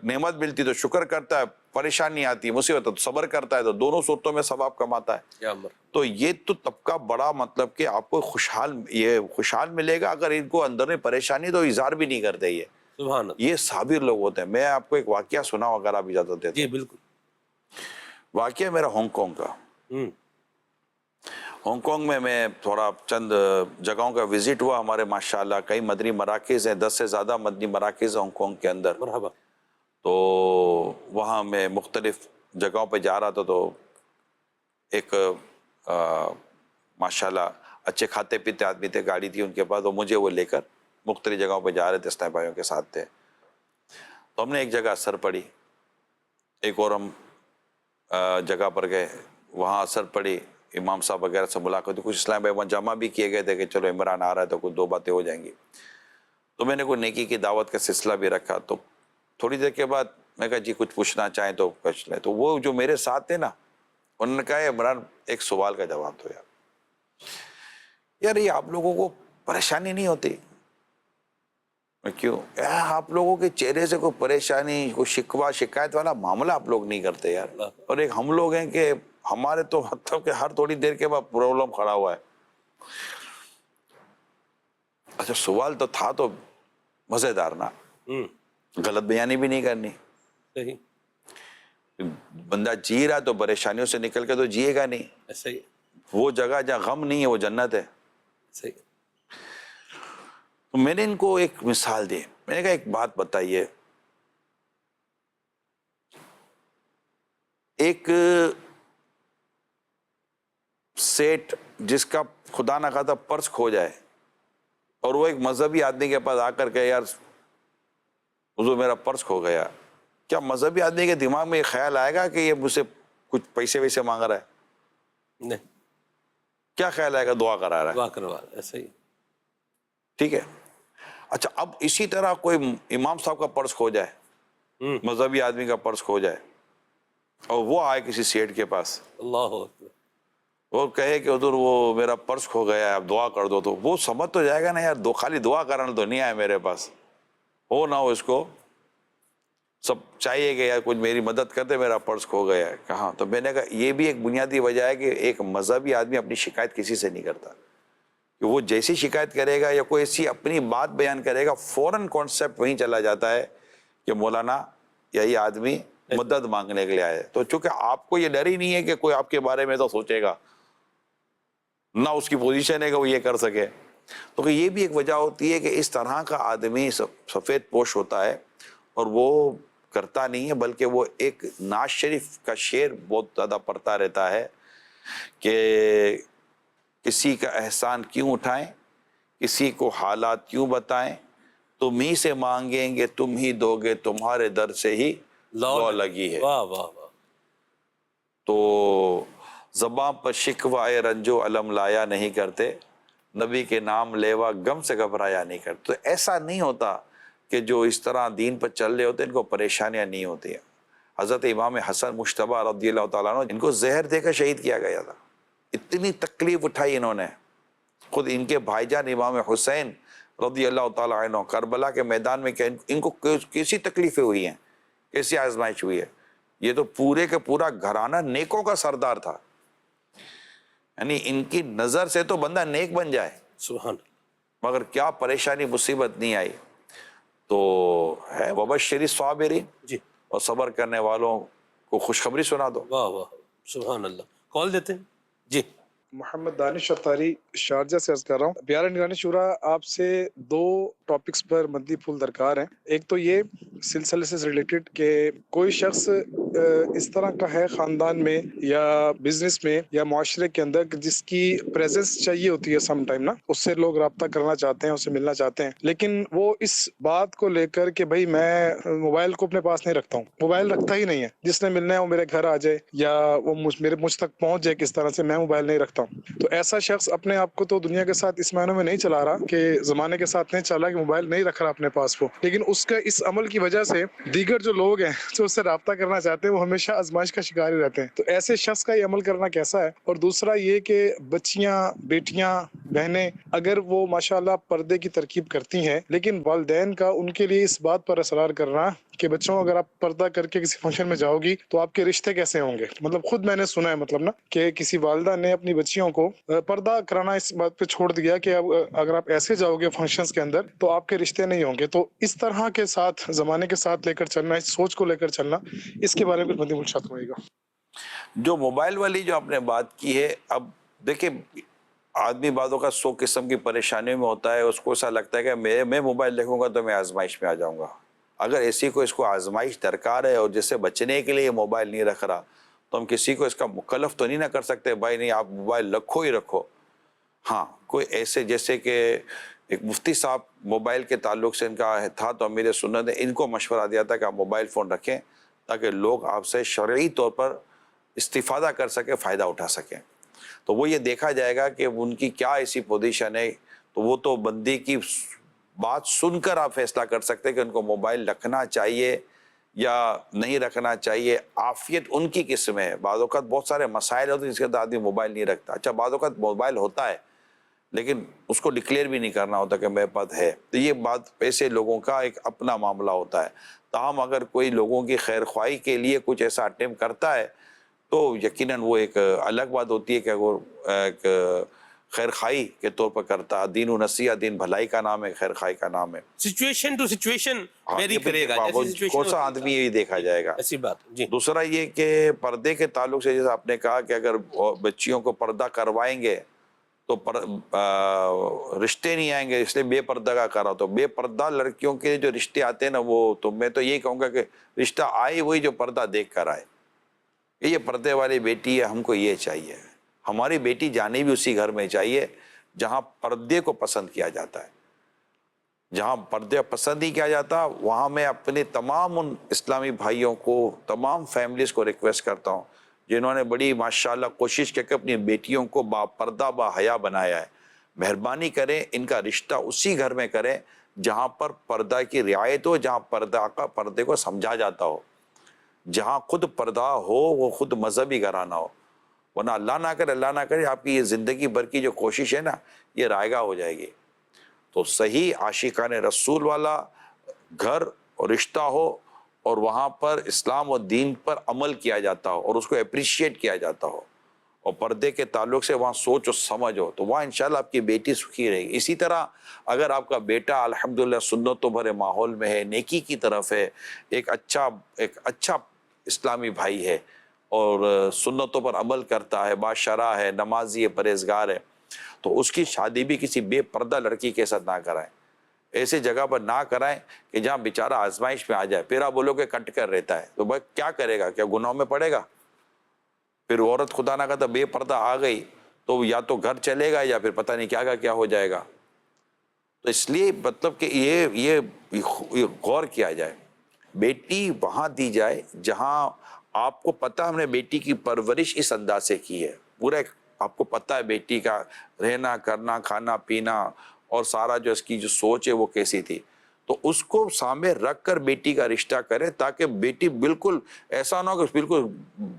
نعمت ملتی تو شکر کرتا ہے, پریشانی آتی مصیبت تو صبر کرتا ہے, تو دونوں صورتوں میں ثواب کماتا ہے. تو یہ تو طبقہ بڑا مطلب کہ آپ کو خوشحال ملے گا. اگر ان کو اندر میں پریشانی تو اظہار بھی نہیں کرتے. یہ صابر لوگ ہوتے ہیں. میں آپ کو ایک واقعہ سناؤں اگر آپ اجازت دیتے. جی بالکل. واقعہ میرا ہانگ کانگ کا. ہانگ کانگ میں تھوڑا چند جگہوں کا وزٹ ہوا. ہمارے ماشاءاللہ کئی مدنی مراکز ہیں, 10 سے زیادہ مدنی مراکز ہیں ہانگ کانگ کے اندر. مرحبا. تو وہاں میں مختلف جگہوں پہ جا رہا تھا تو ایک ماشاءاللہ اچھے کھاتے پیتے آدمی تھے, گاڑی تھی ان کے پاس, تو مجھے وہ لے کر مختلف جگہوں پہ جا رہے تھے, اسلامی بھائیوں کے ساتھ تھے. تو ہم نے ایک جگہ اثر پڑی, ایک اور ہم جگہ پر گئے, وہاں اثر پڑی, امام صاحب وغیرہ سے ملاقات. کچھ اسلام بھائی وہاں جمع بھی کیے گئے تھے کہ چلو عمران آ رہا ہے تو کچھ 2 باتیں ہو جائیں گی. تو میں نے کوئی نیکی کی دعوت کا سلسلہ بھی رکھا. تو تھوڑی دیر کے بعد میں کہا جی کچھ پوچھنا چاہیں تو پوچھ لیں. تو وہ جو میرے ساتھ تھے نا, انہوں نے کہا عمران ایک سوال کا جواب دو یار یہ آپ لوگوں کو پریشانی نہیں ہوتی؟ کیوں؟ آپ لوگوں کے چہرے سے کوئی پریشانی, کوئی شکوہ شکایت والا معاملہ آپ لوگ نہیں کرتے یار. اور ایک ہم لوگ ہیں کہ ہمارے تو مطلب کہ ہر تھوڑی دیر کے بعد پرابلم کھڑا ہوا ہے. اچھا سوال تو تھا تو مزیدار نا, غلط بیانی بھی نہیں کرنی. بندہ جی رہا تو پریشانیوں سے نکل کے تو جیے گا نہیں. وہ جگہ جہاں غم نہیں ہے وہ جنت ہے. تو میں نے ان کو ایک مثال دی. میں نے کہا ایک بات بتائیے, ایک سیٹ جس کا خدا نہ خواستہ پرس کھو جائے اور وہ ایک مذہبی آدمی کے پاس آ کر کے یار حضور میرا پرس کھو گیا, کیا مذہبی آدمی کے دماغ میں یہ خیال آئے گا کہ یہ مجھ سے کچھ پیسے ویسے مانگ رہا ہے؟ نہیں. کیا خیال آئے گا؟ دعا کرا رہا ہے. دعا کروا رہا ہے. صحیح. ٹھیک ہے. اچھا اب اسی طرح کوئی امام صاحب کا پرس کھو جائے, مذہبی آدمی کا پرس کھو جائے, اور وہ آئے کسی سیٹ کے پاس، اللہ اکبر. وہ کہے کہ ادھر وہ میرا پرس کھو گیا ہے، اب دعا کر دو، تو وہ سمجھ تو جائے گا نا یار، خالی دعا کرنا تو نہیں آئے میرے پاس، ہو نہ ہو اس کو سب چاہیے کہ یار کچھ میری مدد کر دے، میرا پرس کھو گیا ہے کہاں. تو میں نے کہا یہ بھی ایک بنیادی وجہ ہے کہ ایک مذہبی آدمی اپنی شکایت کسی سے نہیں کرتا، کہ وہ جیسی شکایت کرے گا یا کوئی ایسی اپنی بات بیان کرے گا فوراً کانسیپٹ وہیں چلا جاتا ہے کہ مولانا یا یہ آدمی مدد مانگنے کے لیے آئے. تو چونکہ آپ کو یہ ڈر ہی نہیں ہے کہ کوئی آپ کے بارے میں تو سوچے گا، نہ اس کی پوزیشن ہے کہ وہ یہ کر سکے، تو یہ بھی ایک وجہ ہوتی ہے کہ اس طرح کا آدمی سفید پوش ہوتا ہے اور وہ کرتا نہیں ہے، بلکہ وہ ایک ناز شریف کا شعر بہت زیادہ پڑھتا رہتا ہے کہ کسی کا احسان کیوں اٹھائیں، کسی کو حالات کیوں بتائیں، تم ہی سے مانگیں گے تم ہی دو گے، تمہارے در سے ہی لو لگی ہے. واہ واہ واہ. تو زباں پر شکوہ رنج و علم لایا نہیں کرتے، نبی کے نام لیوا غم سے گھبرایا نہیں کرتے. تو ایسا نہیں ہوتا کہ جو اس طرح دین پر چل رہے ہوتے ہیں ان کو پریشانیاں نہیں ہوتی ہیں. حضرت امام حسن مجتبیٰ رضی اللہ تعالیٰ عنہ، ان کو زہر دے کر شہید کیا گیا تھا، اتنی تکلیف اٹھائی انہوں نے. خود ان کے بھائی جان امام حسین رضی اللہ تعالیٰ عنہ کربلا کے میدان میں کہ ان کو کیسی تکلیفیں ہوئی ہیں، کیسی آزمائش ہوئی ہے. یہ تو پورے کا پورا گھرانہ نیکوں کا سردار تھا، یعنی ان کی نظر سے تو بندہ نیک بن جائے، سبحان. مگر کیا پریشانی مصیبت نہیں آئی. تو ہے وبشر الصابرین، جی. اور صبر کرنے والوں کو خوشخبری سنا دو. واہ واہ سبحان اللہ. کال دیتے ہیں جی. محمد دانش افطاری شارجہ سے عرض کر رہا ہوں. پیارے نگران شورا، آپ سے دو ٹاپکس پر مدنی پھول درکار ہیں. ایک تو یہ سلسلے سے ریلیٹڈ کہ کوئی شخص اس طرح کا ہے خاندان میں یا بزنس میں یا معاشرے کے اندر جس کی پریزنس چاہیے ہوتی ہے سم ٹائم نا، اس سے لوگ رابطہ کرنا چاہتے ہیں، اس سے ملنا چاہتے ہیں، لیکن وہ اس بات کو لے کر کہ بھائی میں موبائل کو اپنے پاس نہیں رکھتا ہوں، موبائل رکھتا ہی نہیں ہے، جس نے ملنا ہے وہ میرے گھر آ جائے یا وہ مجھ تک پہنچ جائے کس طرح سے، میں موبائل نہیں رکھتا ہوں. تو ایسا شخص اپنے آپ کو تو دنیا کے ساتھ اس معنوں میں نہیں چلا رہا کہ زمانے کے ساتھ نہیں چلا کہ موبائل نہیں رکھ رہا اپنے پاس وہ، لیکن اس کا اس عمل کی وجہ سے دیگر جو لوگ ہیں جو اس سے رابطہ کرنا چاہتے ہیں وہ ہمیشہ آزمائش کا شکار ہی رہتے ہیں. تو ایسے شخص کا یہ عمل کرنا کیسا ہے؟ اور دوسرا یہ کہ بچیاں، بیٹیاں، بہنیں اگر وہ ماشاءاللہ پردے کی ترکیب کرتی ہیں، لیکن والدین کا ان کے لیے اس بات پر اصرار کرنا کہ بچوں اگر آپ پردہ کر کے کسی فنکشن میں جاؤ گی تو آپ کے رشتے کیسے ہوں گے. مطلب خود میں نے سنا ہے مطلب نا کہ کسی والدہ نے اپنی بچیوں کو پردہ کرانا اس بات پہ چھوڑ دیا کہ اب اگر آپ ایسے جاؤ گے فنکشنز کے اندر تو آپ کے رشتے نہیں ہوں گے. تو اس طرح کے ساتھ زمانے کے ساتھ لے کر چلنا، اس سوچ کو لے کر چلنا، اس کے بارے میں مدنی پھول ارشاد ہوئے گا. جو موبائل والی جو آپ نے بات کی ہے، اب دیکھیں آدمی بعضوں کا 100 قسم کی پریشانیوں میں ہوتا ہے، اس کو ایسا لگتا ہے کہ میں موبائل دیکھوں گا تو میں آزمائش میں آ جاؤں گا. اگر ایسی کو اس کو آزمائش درکار ہے اور جس سے بچنے کے لیے موبائل نہیں رکھ رہا تو ہم کسی کو اس کا مکلف تو نہیں نہ کر سکتے بھائی نہیں آپ موبائل رکھو ہی رکھو. ہاں کوئی ایسے جیسے کہ ایک مفتی صاحب موبائل کے تعلق سے ان کا تھا تو امیر سنت نے ان کو مشورہ دیا تھا کہ آپ موبائل فون رکھیں تاکہ لوگ آپ سے شرعی طور پر استفادہ کر سکیں، فائدہ اٹھا سکیں. تو وہ یہ دیکھا جائے گا کہ ان کی کیا ایسی پوزیشن ہے، تو وہ تو بندی کی بات سن کر آپ فیصلہ کر سکتے کہ ان کو موبائل رکھنا چاہیے یا نہیں رکھنا چاہیے. عافیت ان کی قسم ہے. بعض اوقات بہت سارے مسائل ہوتے ہیں جس کے بعد آدمی موبائل نہیں رکھتا. اچھا بعض اوقات موبائل ہوتا ہے لیکن اس کو ڈکلیئر بھی نہیں کرنا ہوتا کہ میرے پاس ہے، تو یہ بات ایسے لوگوں کا ایک اپنا معاملہ ہوتا ہے. تاہم اگر کوئی لوگوں کی خیر خواہی کے لیے کچھ ایسا اٹیمپٹ کرتا ہے تو یقیناً وہ ایک الگ بات ہوتی ہے کہ وہ ایک خیر خواہی کے طور پر کرتا. دین و نصیحت، دین بھلائی کا نام ہے، خیر خواہی کا نام ہے. سچویشن ٹو سچویشن ویری کرے گا، کون سا آدمی یہی دیکھا جائے گا. ایسی بات. جی. دوسرا یہ کہ پردے کے تعلق سے جیسے آپ نے کہا کہ اگر بچیوں کو پردہ کروائیں گے تو رشتے نہیں آئیں گے، اس لیے بے پردہ کا کرا. تو بے پردہ لڑکیوں کے جو رشتے آتے ہیں نا، وہ تو میں تو یہی کہوں گا کہ رشتہ آئے وہی جو پردہ دیکھ کر آئے. یہ پردے والی بیٹی ہے، ہم کو یہ چاہیے. ہماری بیٹی جانے بھی اسی گھر میں چاہیے جہاں پردے کو پسند کیا جاتا ہے. جہاں پردے پسند نہیں کیا جاتا وہاں میں اپنے تمام ان اسلامی بھائیوں کو، تمام فیملیز کو ریکویسٹ کرتا ہوں جنہوں نے بڑی ماشاءاللہ کوشش کر کے اپنی بیٹیوں کو با پردہ با حیا بنایا ہے، مہربانی کریں ان کا رشتہ اسی گھر میں کریں جہاں پر پردہ کی رعایت ہو، جہاں پردے کو سمجھا جاتا ہو. جہاں خود پردہ ہو وہ خود مذہبی گھرانہ ہو، ورنہ اللہ نہ کرے آپ کی یہ زندگی بھر کی جو کوشش ہے نا یہ رائگاں ہو جائے گی۔ تو صحیح عاشقان رسول والا گھر اور رشتہ ہو، اور وہاں پر اسلام و دین پر عمل کیا جاتا ہو اور اس کو اپریشیٹ کیا جاتا ہو، اور پردے کے تعلق سے وہاں سوچ و سمجھ ہو، تو وہاں انشاءاللہ آپ کی بیٹی سکھی رہے گی۔ اسی طرح اگر آپ کا بیٹا الحمدللہ سنتوں بھرے ماحول میں ہے، نیکی کی طرف ہے، ایک اچھا اسلامی بھائی ہے اور سنتوں پر عمل کرتا ہے، باشرع ہے، نمازی ہے، پرہیزگار ہے، تو اس کی شادی بھی کسی بے پردہ لڑکی کے ساتھ نہ کرائیں، ایسے جگہ پر نہ کرائیں کہ جہاں بیچارہ آزمائش میں آ جائے۔ پھر آپ بولو کہ کٹ کر رہتا ہے تو بھائی کیا کرے گا، کیا گناہوں میں پڑے گا؟ پھر عورت خدا نہ کرتا بے پردہ آ گئی تو یا تو گھر چلے گا یا پھر پتہ نہیں کیا ہو جائے گا۔ تو اس لیے مطلب کہ یہ غور کیا جائے، بیٹی وہاں دی جائے جہاں آپ کو پتہ ہم نے بیٹی کی پرورش اس انداز سے کی ہے، پورا آپ کو پتہ ہے بیٹی کا رہنا کرنا کھانا پینا اور سارا جو اس کی جو سوچ ہے وہ کیسی تھی، تو اس کو سامنے رکھ کر بیٹی کا رشتہ کرے تاکہ بیٹی بالکل ایسا نہ ہو کہ بالکل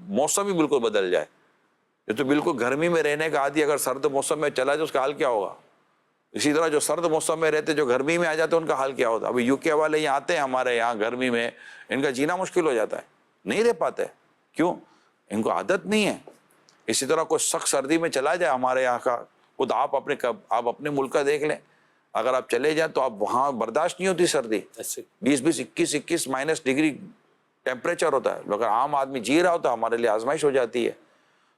موسم ہی بالکل بدل جائے۔ یہ تو بالکل گرمی میں رہنے کا عادی اگر سرد موسم میں چلا جائے اس کا حال کیا ہوگا؟ اسی طرح جو سرد موسم میں رہتے جو گرمی میں آ جاتے ان کا حال کیا ہوتا؟ ابھی یو کے والے یہاں آتے ہیں ہمارے یہاں گرمی میں، ان کا جینا مشکل ہو جاتا ہے، نہیں رہ پاتے۔ کیوں؟ ان کو عادت نہیں ہے۔ اسی طرح کوئی سخت سردی میں چلا جائے ہمارے یہاں کا، خود آپ اپنے ملک کا دیکھ لیں، اگر آپ چلے جائیں تو آپ وہاں برداشت نہیں ہوتی سردی، 20 21 مائنس ڈگری ٹیمپریچر ہوتا ہے، اگر عام آدمی جی رہا ہوتا ہے ہمارے لیے آزمائش ہو جاتی ہے۔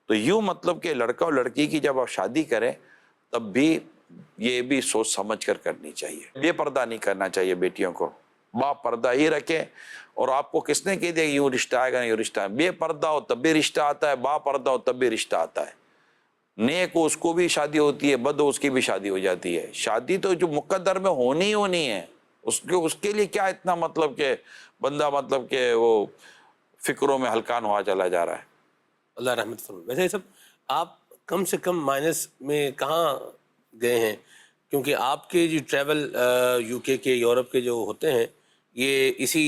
تو یوں مطلب کہ لڑکا اور لڑکی کی جب آپ شادی کریں تب بھی یہ بھی سوچ سمجھ کر کرنی چاہیے، بے پردہ نہیں کرنا چاہیے بیٹیوں کو، با پردہ ہی رکھیں۔ اور آپ کو کس نے کہہ دیا یوں رشتہ آئے گا نہیں یوں رشتہ ہے؟ بے پردہ ہو تب بھی رشتہ آتا ہے، با پردہ ہو تب بھی رشتہ آتا ہے۔ نیک ہو اس کو بھی شادی ہوتی ہے، بد ہو اس کی بھی شادی ہو جاتی ہے۔ شادی تو جو مقدر میں ہونی ہے، اس کے لیے کیا اتنا مطلب کہ بندہ مطلب کہ وہ فکروں میں ہلکان ہوا چلا جا رہا ہے۔ اللہ رحمت فرمائے۔ ویسے سب آپ کم سے کم مائنس میں کہاں گئے ہیں؟ کیونکہ آپ کے جو ٹریول یو کے یورپ کے جو ہوتے ہیں یہ اسی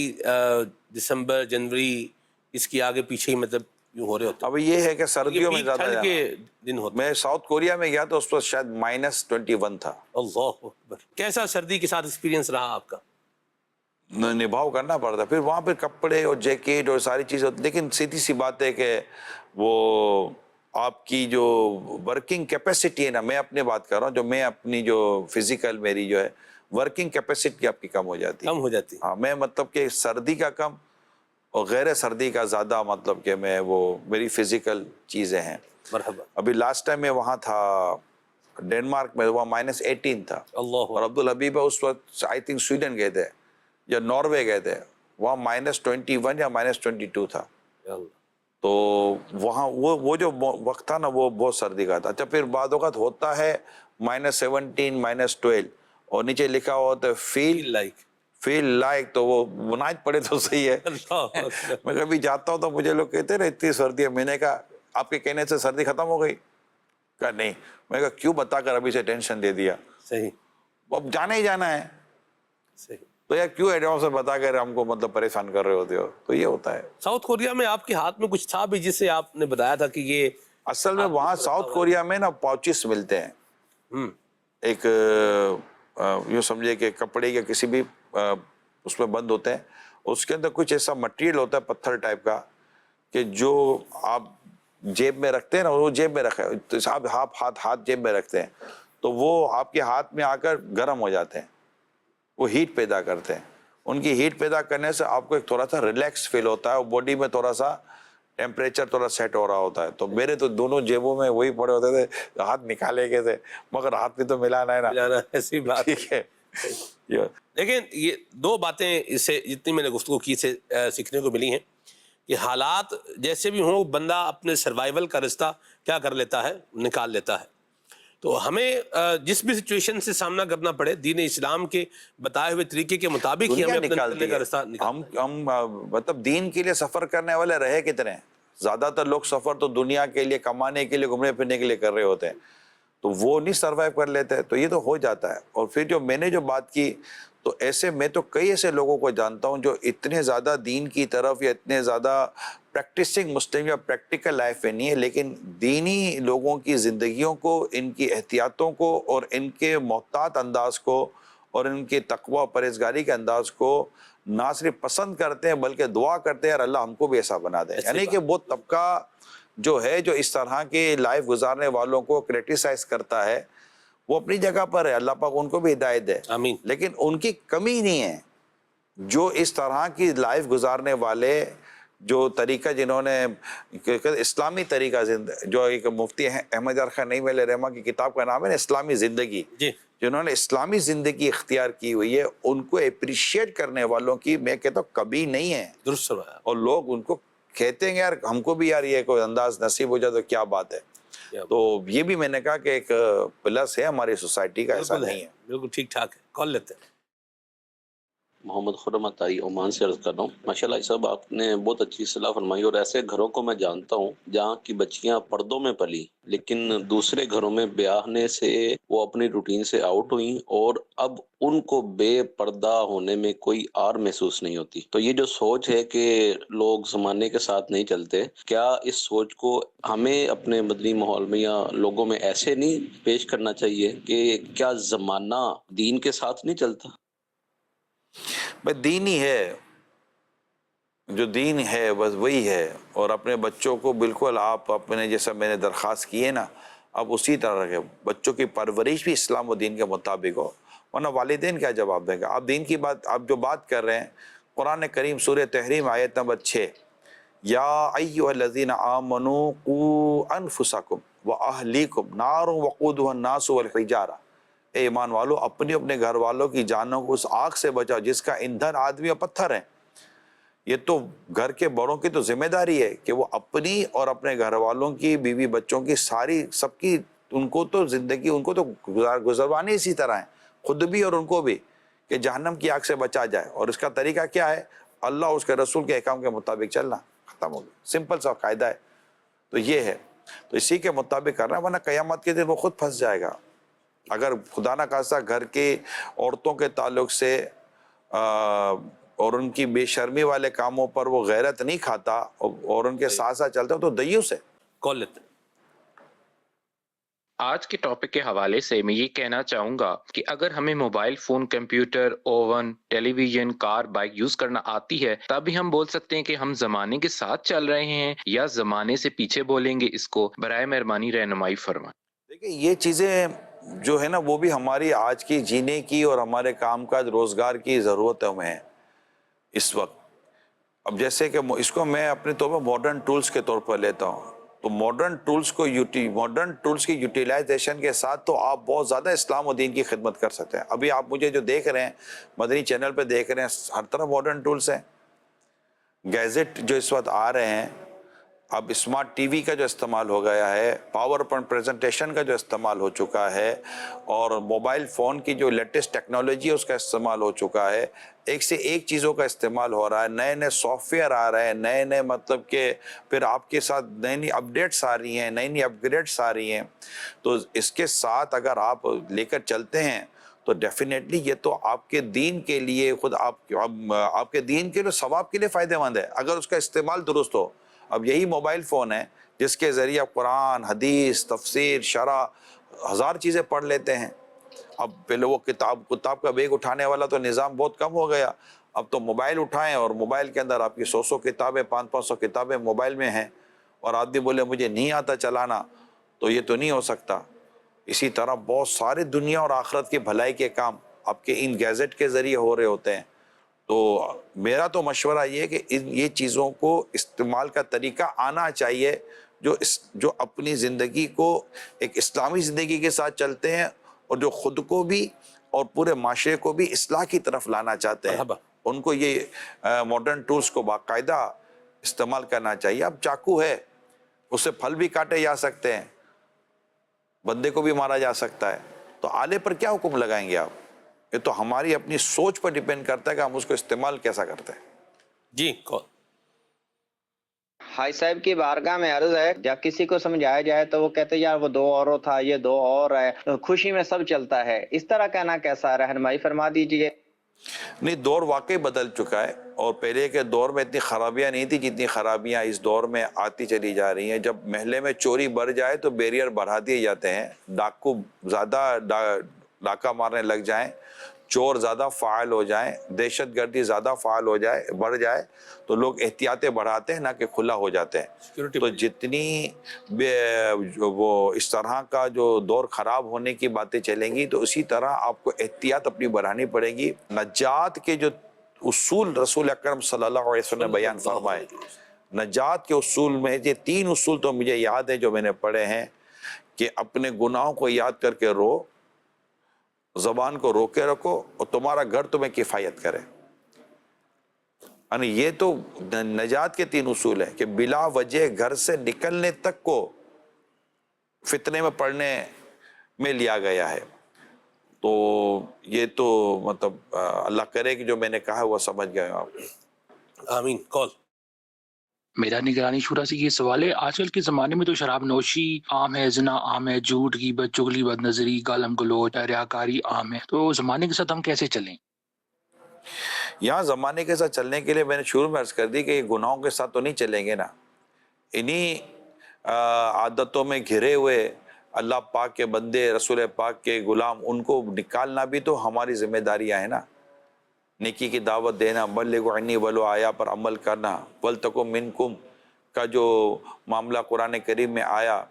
دسمبر جنوری اس کی آگے پیچھے ہی مطلب یوں ہو رہے ہوتے ہیں۔ اب یہ ہے کہ سردیوں میں زیادہ ٹھنڈ کے جانا۔ دن ہوتے میں ساؤتھ کوریا میں گیا تو اس پر شاید -21 تھا۔ اللہ اکبر۔ کیسا سردی کے ساتھ ایکسپیرینس رہا آپ کا؟ نبھاؤ کرنا پڑتا، پھر وہاں پہ کپڑے اور جیکٹ اور ساری چیزیں، لیکن سیدھی سی بات ہے کہ وہ آپ کی جو ورکنگ کیپیسٹی ہے نا، میں اپنے بات کر رہا ہوں، جو میں اپنی جو فزیکل میری جو ہے ورکنگ کیپیسٹی آپ کی کم ہو جاتی ہے۔ کم ہو جاتی ہے۔ ہاں، میں مطلب کہ سردی کا کم اور غیر سردی کا زیادہ، مطلب کہ میں وہ میری فزیکل چیزیں ہیں۔ مرحبا۔ ابھی لاسٹ ٹائم میں وہاں تھا ڈینمارک میں، وہاں -18 تھا، اللہ اور عبدالحبیب اس وقت آئی تھنک سویڈن گئے تھے یا ناروے گئے تھے، وہاں -21 یا -22 تھا۔ اللہ۔ تو وہاں وہ جو وقت تھا نا وہ بہت سردی کا تھا۔ اچھا، پھر بعد اوقات ہوتا ہے -17 -12 اور نیچے لکھا ہوا ہوتا ہے فیل لائک، تو وہ مناج پڑے تو صحیح ہے۔ میں کبھی جاتا ہوں تو مجھے لوگ کہتے ہیں اتنی سردی ہے، میں نے کہا آپ کے کہنے سے سردی ختم ہو گئی؟ کہا نہیں۔ میں کہا کیوں بتا کر ابھی سے ٹینشن دے دیا؟ صحیح اب جانا ہی جانا ہے، صحیح۔ تو یار کیوں ایڈوانس سے بتا کر ہم کو مطلب پریشان کر رہے ہوتے ہو؟ تو یہ ہوتا ہے۔ ساؤتھ کوریا میں آپ کے ہاتھ میں کچھ تھا بھی جس سے آپ نے بتایا تھا کہ یہ اصل میں وہاں ساؤتھ کوریا میں نا پاؤچز ملتے ہیں، ایک یوں سمجھے کہ کپڑے یا کسی بھی اس میں بند ہوتے ہیں، اس کے اندر کچھ ایسا مٹیریل ہوتا ہے پتھر ٹائپ کا کہ جو آپ جیب میں رکھتے ہیں نا، وہ جیب میں رکھے آپ ہاتھ جیب میں رکھتے ہیں تو وہ آپ کے ہاتھ میں آ کر گرم ہو جاتے ہیں، وہ ہیٹ پیدا کرتے ہیں۔ ان کی ہیٹ پیدا کرنے سے آپ کو ایک تھوڑا سا ریلیکس فیل ہوتا ہے اور باڈی میں تھوڑا سا ٹیمپریچر تھوڑا سیٹ ہو رہا ہوتا ہے۔ تو میرے تو دونوں جیبوں میں وہی پڑے ہوتے تھے، ہاتھ نکالے گئے تھے مگر ہاتھ میں تو ملانا ہے نا، ایسی بات۔ ٹھیک ہے۔ لیکن یہ دو باتیں اس سے جتنی میں نے گفتگو کی سے سیکھنے کو ملی ہیں کہ حالات جیسے بھی ہوں بندہ اپنے سروائیول کا رستہ کیا کر لیتا ہے، نکال لیتا ہے۔ تو ہمیں جس بھی سچویشن سے سامنا کرنا پڑے دین اسلام کے بتائے ہوئے طریقے کے مطابق ہی ہمیں اپنے نکلنے کا رستہ نکالنا ہے۔ ہم مطلب دین کے لیے سفر کرنے والے رہے کتنے ہیں؟ زیادہ تر لوگ سفر تو دنیا کے لیے، کمانے کے لیے، گھومنے پھرنے کے لیے کر رہے ہوتے ہیں، تو وہ نہیں سروائیو کر لیتے، تو یہ تو ہو جاتا ہے۔ اور پھر جو میں نے جو بات کی تو تو ایسے میں تو کئی ایسے لوگوں کو جانتا ہوں جو اتنے زیادہ دین کی طرف یا اتنے زیادہ پریکٹسنگ مسلم یا پریکٹیکل لائف میں نہیں ہے، لیکن دینی لوگوں کی زندگیوں کو، ان کی احتیاطوں کو اور ان کے محتاط انداز کو اور ان کے تقوی پرہیزگاری کے انداز کو نہ صرف پسند کرتے ہیں بلکہ دعا کرتے ہیں اور اللہ ہم کو بھی ایسا بنا دے. یعنی کہ وہ طبقہ جو ہے جو اس طرح کے لائف گزارنے والوں کو کرٹیسائز کرتا ہے وہ اپنی جگہ پر ہے، اللہ پاک ان کو بھی ہدایت دے. آمین. لیکن ان کی کمی نہیں ہے جو اس طرح کی لائف گزارنے والے، جو طریقہ جنہوں نے اسلامی طریقہ جو ایک مفتی احمد یار خان نعیم علیہ رحمہ کی کتاب کا نام ہے اسلامی زندگی، جی جنہوں نے اسلامی زندگی اختیار کی ہوئی ہے، ان کو اپریشیٹ کرنے والوں کی میں کہتا ہوں کبھی نہیں ہے. درست فرمایا. اور لوگ ان کو کہتے ہیں یار ہم کو بھی یار یہ کوئی انداز نصیب ہو جائے تو کیا بات ہے. تو یہ بھی میں نے کہا کہ ایک پلس ہے ہماری سوسائٹی کا، ایسا نہیں ہے. بالکل ٹھیک ٹھاک ہے. کال لیتے ہیں. محمد خرم عطائی عمان سے عرض کر رہا ہوں. ماشاءاللہ صاحب آپ نے بہت اچھی اصلاح فرمائی، اور ایسے گھروں کو میں جانتا ہوں جہاں کی بچیاں پردوں میں پلی لیکن دوسرے گھروں میں بیاہنے سے وہ اپنی روٹین سے آؤٹ ہوئیں اور اب ان کو بے پردہ ہونے میں کوئی آر محسوس نہیں ہوتی. تو یہ جو سوچ ہے کہ لوگ زمانے کے ساتھ نہیں چلتے، کیا اس سوچ کو ہمیں اپنے مدنی ماحول میں یا لوگوں میں ایسے نہیں پیش کرنا چاہیے کہ کیا زمانہ دین کے ساتھ نہیں چلتا؟ بس دین ہی ہے، جو دین ہے بس وہی ہے. اور اپنے بچوں کو بالکل آپ اپنے جیسا میں نے درخواست کی ہے نا، اب اسی طرح رکھے. بچوں کی پرورش بھی اسلام و دین کے مطابق ہو، ورنہ والدین کیا جواب دیں گے. آپ دین کی بات، آپ جو بات کر رہے ہیں، قرآن کریم سورہ تحریم آیت نمبر 6، یا ایھا الذین آمنوا قوا انفسکم واہلیکم نارا وقودھا الناس والحجارہ. اے ایمان والو، اپنے گھر والوں کی جانوں کو اس آگ سے بچاؤ جس کا ایندھن آدمی اور پتھر ہیں. یہ تو گھر کے بڑوں کی تو ذمہ داری ہے کہ وہ اپنی اور اپنے گھر والوں کی، بیوی بچوں کی، ساری سب کی، ان کو تو زندگی ان کو تو گزروانی اسی طرح ہے، خود بھی اور ان کو بھی، کہ جہنم کی آگ سے بچا جائے. اور اس کا طریقہ کیا ہے؟ اللہ اس کے رسول کے احکام کے مطابق چلنا. ختم ہو گیا، سمپل سا قاعدہ ہے. تو یہ ہے، تو اسی کے مطابق کرنا، ورنہ قیامت کے دن وہ خود پھنس جائے گا. اگر خدا نہ خواستہ گھر کی عورتوں کے تعلق سے اور ان کی بے شرمی والے کاموں پر وہ غیرت نہیں کھاتا اور ان کے ساتھ ساتھ چلتا تو دیوس ہے. کال لیتے ہیں. آج کے ٹاپک کے حوالے سے میں یہ کہنا چاہوں گا کہ اگر ہمیں موبائل فون، کمپیوٹر، اوون، ٹیلی ویژن، کار، بائک یوز کرنا آتی ہے، تبھی ہم بول سکتے ہیں کہ ہم زمانے کے ساتھ چل رہے ہیں یا زمانے سے پیچھے بولیں گے. اس کو برائے مہربانی رہنمائی فرمائیں. دیکھیں یہ چیزیں جو ہے نا وہ بھی ہماری آج کی جینے کی اور ہمارے کام کاج روزگار کی ضرورتوں میں ہے اس وقت. اب جیسے کہ اس کو میں اپنے طور پر ماڈرن ٹولز کے طور پر لیتا ہوں، تو ماڈرن ٹولز کی یوٹیلائزیشن کے ساتھ تو آپ بہت زیادہ اسلام و دین کی خدمت کر سکتے ہیں. ابھی آپ مجھے جو دیکھ رہے ہیں مدنی چینل پہ دیکھ رہے ہیں، ہر طرف ماڈرن ٹولز ہیں. گیزٹ جو اس وقت آ رہے ہیں، اب اسمارٹ ٹی وی کا جو استعمال ہو گیا ہے، پاور پوائنٹ پریزنٹیشن کا جو استعمال ہو چکا ہے، اور موبائل فون کی جو لیٹسٹ ٹیکنالوجی ہے اس کا استعمال ہو چکا ہے. ایک سے ایک چیزوں کا استعمال ہو رہا ہے، نئے نئے سافٹ ویئر آ رہے ہیں، نئے مطلب کہ پھر آپ کے ساتھ نئی اپڈیٹس آ رہی ہیں، نئی اپ گریڈس آ رہی ہیں. تو اس کے ساتھ اگر آپ لے کر چلتے ہیں تو ڈیفینیٹلی یہ تو آپ کے دین کے لیے، خود آپ کے دین کے لیے، ثواب کے لیے فائدہ مند ہے اگر اس کا استعمال درست ہو. اب یہی موبائل فون ہے جس کے ذریعے آپ قرآن، حدیث، تفسیر، شرح، ہزار چیزیں پڑھ لیتے ہیں. اب پہلے وہ کتاب کا بیگ اٹھانے والا تو نظام بہت کم ہو گیا. اب تو موبائل اٹھائیں اور موبائل کے اندر آپ کی 100 کتابیں، 500 کتابیں موبائل میں ہیں، اور آدمی بولے مجھے نہیں آتا چلانا، تو یہ تو نہیں ہو سکتا. اسی طرح بہت سارے دنیا اور آخرت کی بھلائی کے کام آپ کے ان گیزٹ کے ذریعے ہو رہے ہوتے ہیں. تو میرا تو مشورہ یہ ہے کہ یہ چیزوں کو استعمال کا طریقہ آنا چاہیے جو اپنی زندگی کو ایک اسلامی زندگی کے ساتھ چلتے ہیں اور جو خود کو بھی اور پورے معاشرے کو بھی اصلاح کی طرف لانا چاہتے ہیں. ان کو یہ ماڈرن ٹولز کو باقاعدہ استعمال کرنا چاہیے. اب چاقو ہے، اس سے پھل بھی کاٹے جا سکتے ہیں، بندے کو بھی مارا جا سکتا ہے. تو آلے پر کیا حکم لگائیں گے آپ؟ یہ تو ہماری اپنی سوچ پر ڈیپینڈ کرتا ہے کہ ہم اس کو استعمال کیسا کرتے ہیں. جی کال. حاج صاحب کی بارگاہ میں عرض ہے، جب کسی کو سمجھایا جائے تو وہ کہتے ہیں یار وہ 2 اوروں تھا، یہ 2 اور ہے، خوشی میں سب چلتا ہے. اس طرح کہنا کیسا؟ رہنمائی فرما دیجئے. نہیں، دور واقعی بدل چکا ہے، اور پہلے کے دور میں اتنی خرابیاں نہیں تھی جتنی خرابیاں اس دور میں آتی چلی جا رہی ہیں۔ جب محلے میں چوری بڑھ جائے تو بیریئر بڑھا دیے جاتے ہیں، ڈاکو زیادہ ڈاکہ مارنے لگ جائیں، چور زیادہ فعال ہو جائیں، دہشت گردی زیادہ فعال ہو جائے، بڑھ جائے تو لوگ احتیاطیں بڑھاتے ہیں، نہ کہ کھلا ہو جاتے ہیں۔ تو جتنی وہ اس طرح کا جو دور خراب ہونے کی باتیں چلیں گی تو اسی طرح آپ کو احتیاط اپنی بڑھانی پڑے گی۔ نجات کے جو اصول رسول اکرم صلی اللہ علیہ وسلم نے بیان فرمائے، نجات کے اصول میں یہ 3 اصول تو مجھے یاد ہے جو میں نے پڑھے ہیں، کہ اپنے گناہوں کو یاد کر کے رو، زبان کو روکے رکھو، اور تمہارا گھر تمہیں کفایت کرے۔ یعنی یہ تو نجات کے 3 اصول ہیں کہ بلا وجہ گھر سے نکلنے تک کو فتنے میں پڑنے میں لیا گیا ہے۔ تو یہ تو مطلب اللہ کرے کہ جو میں نے کہا وہ سمجھ گئے آپ۔ آمین۔ کال۔ میرا نگرانی شورا سے یہ سوال ہے، آج کل کے زمانے میں تو شراب نوشی عام ہے، زنا عام ہے، جھوٹ غیبت چغلی بد نظری گالم گلوچ ریاکاری عام ہے، تو زمانے کے ساتھ ہم کیسے چلیں؟ یہاں زمانے کے ساتھ چلنے کے لیے میں نے شروع میں عرض کر دی کہ یہ گناہوں کے ساتھ تو نہیں چلیں گے نا، انہی عادتوں میں گھرے ہوئے اللہ پاک کے بندے، رسول پاک کے غلام، ان کو نکالنا بھی تو ہماری ذمہ داریاں ہیں نا۔ نیکی کی دعوت دینا، بلغوا عنی ولو آیا پر عمل کرنا، ولتکم منکم کا جو معاملہ قرآن کریم میں آیا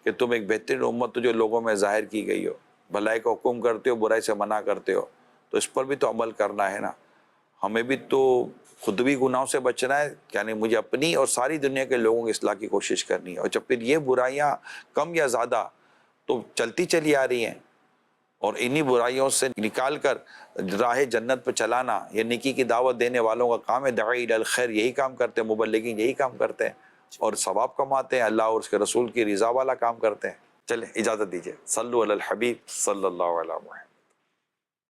کہ تم ایک بہترین امت تو جو لوگوں میں ظاہر کی گئی ہو، بھلائی کا حکم کرتے ہو، برائی سے منع کرتے ہو، تو اس پر بھی تو عمل کرنا ہے نا۔ ہمیں بھی تو خود بھی گناہوں سے بچنا ہے، یعنی مجھے اپنی اور ساری دنیا کے لوگوں کی اصلاح کی کوشش کرنی ہے، اور جب پھر یہ برائیاں کم یا زیادہ تو چلتی چلی آ رہی ہیں، اور انہی برائیوں سے نکال کر راہ جنت پہ چلانا یہ نیکی کی دعوت دینے والوں کا کام ہے۔ داعی الی الخیر یہی کام کرتے ہیں، مبلغین یہی کام کرتے ہیں، اور ثواب کماتے ہیں، اللہ اور اس کے رسول کی رضا والا کام کرتے ہیں۔ چلیں اجازت دیجیے، صلو علی الحبیب صلی اللہ علیہ وسلم۔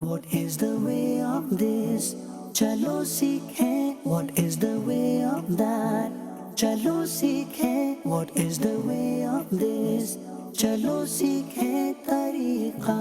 What is the way of this? چلو سیکھیں what is the way of that? چلو سیکھیں what is the way of this? چلو سیکھیں طریقہ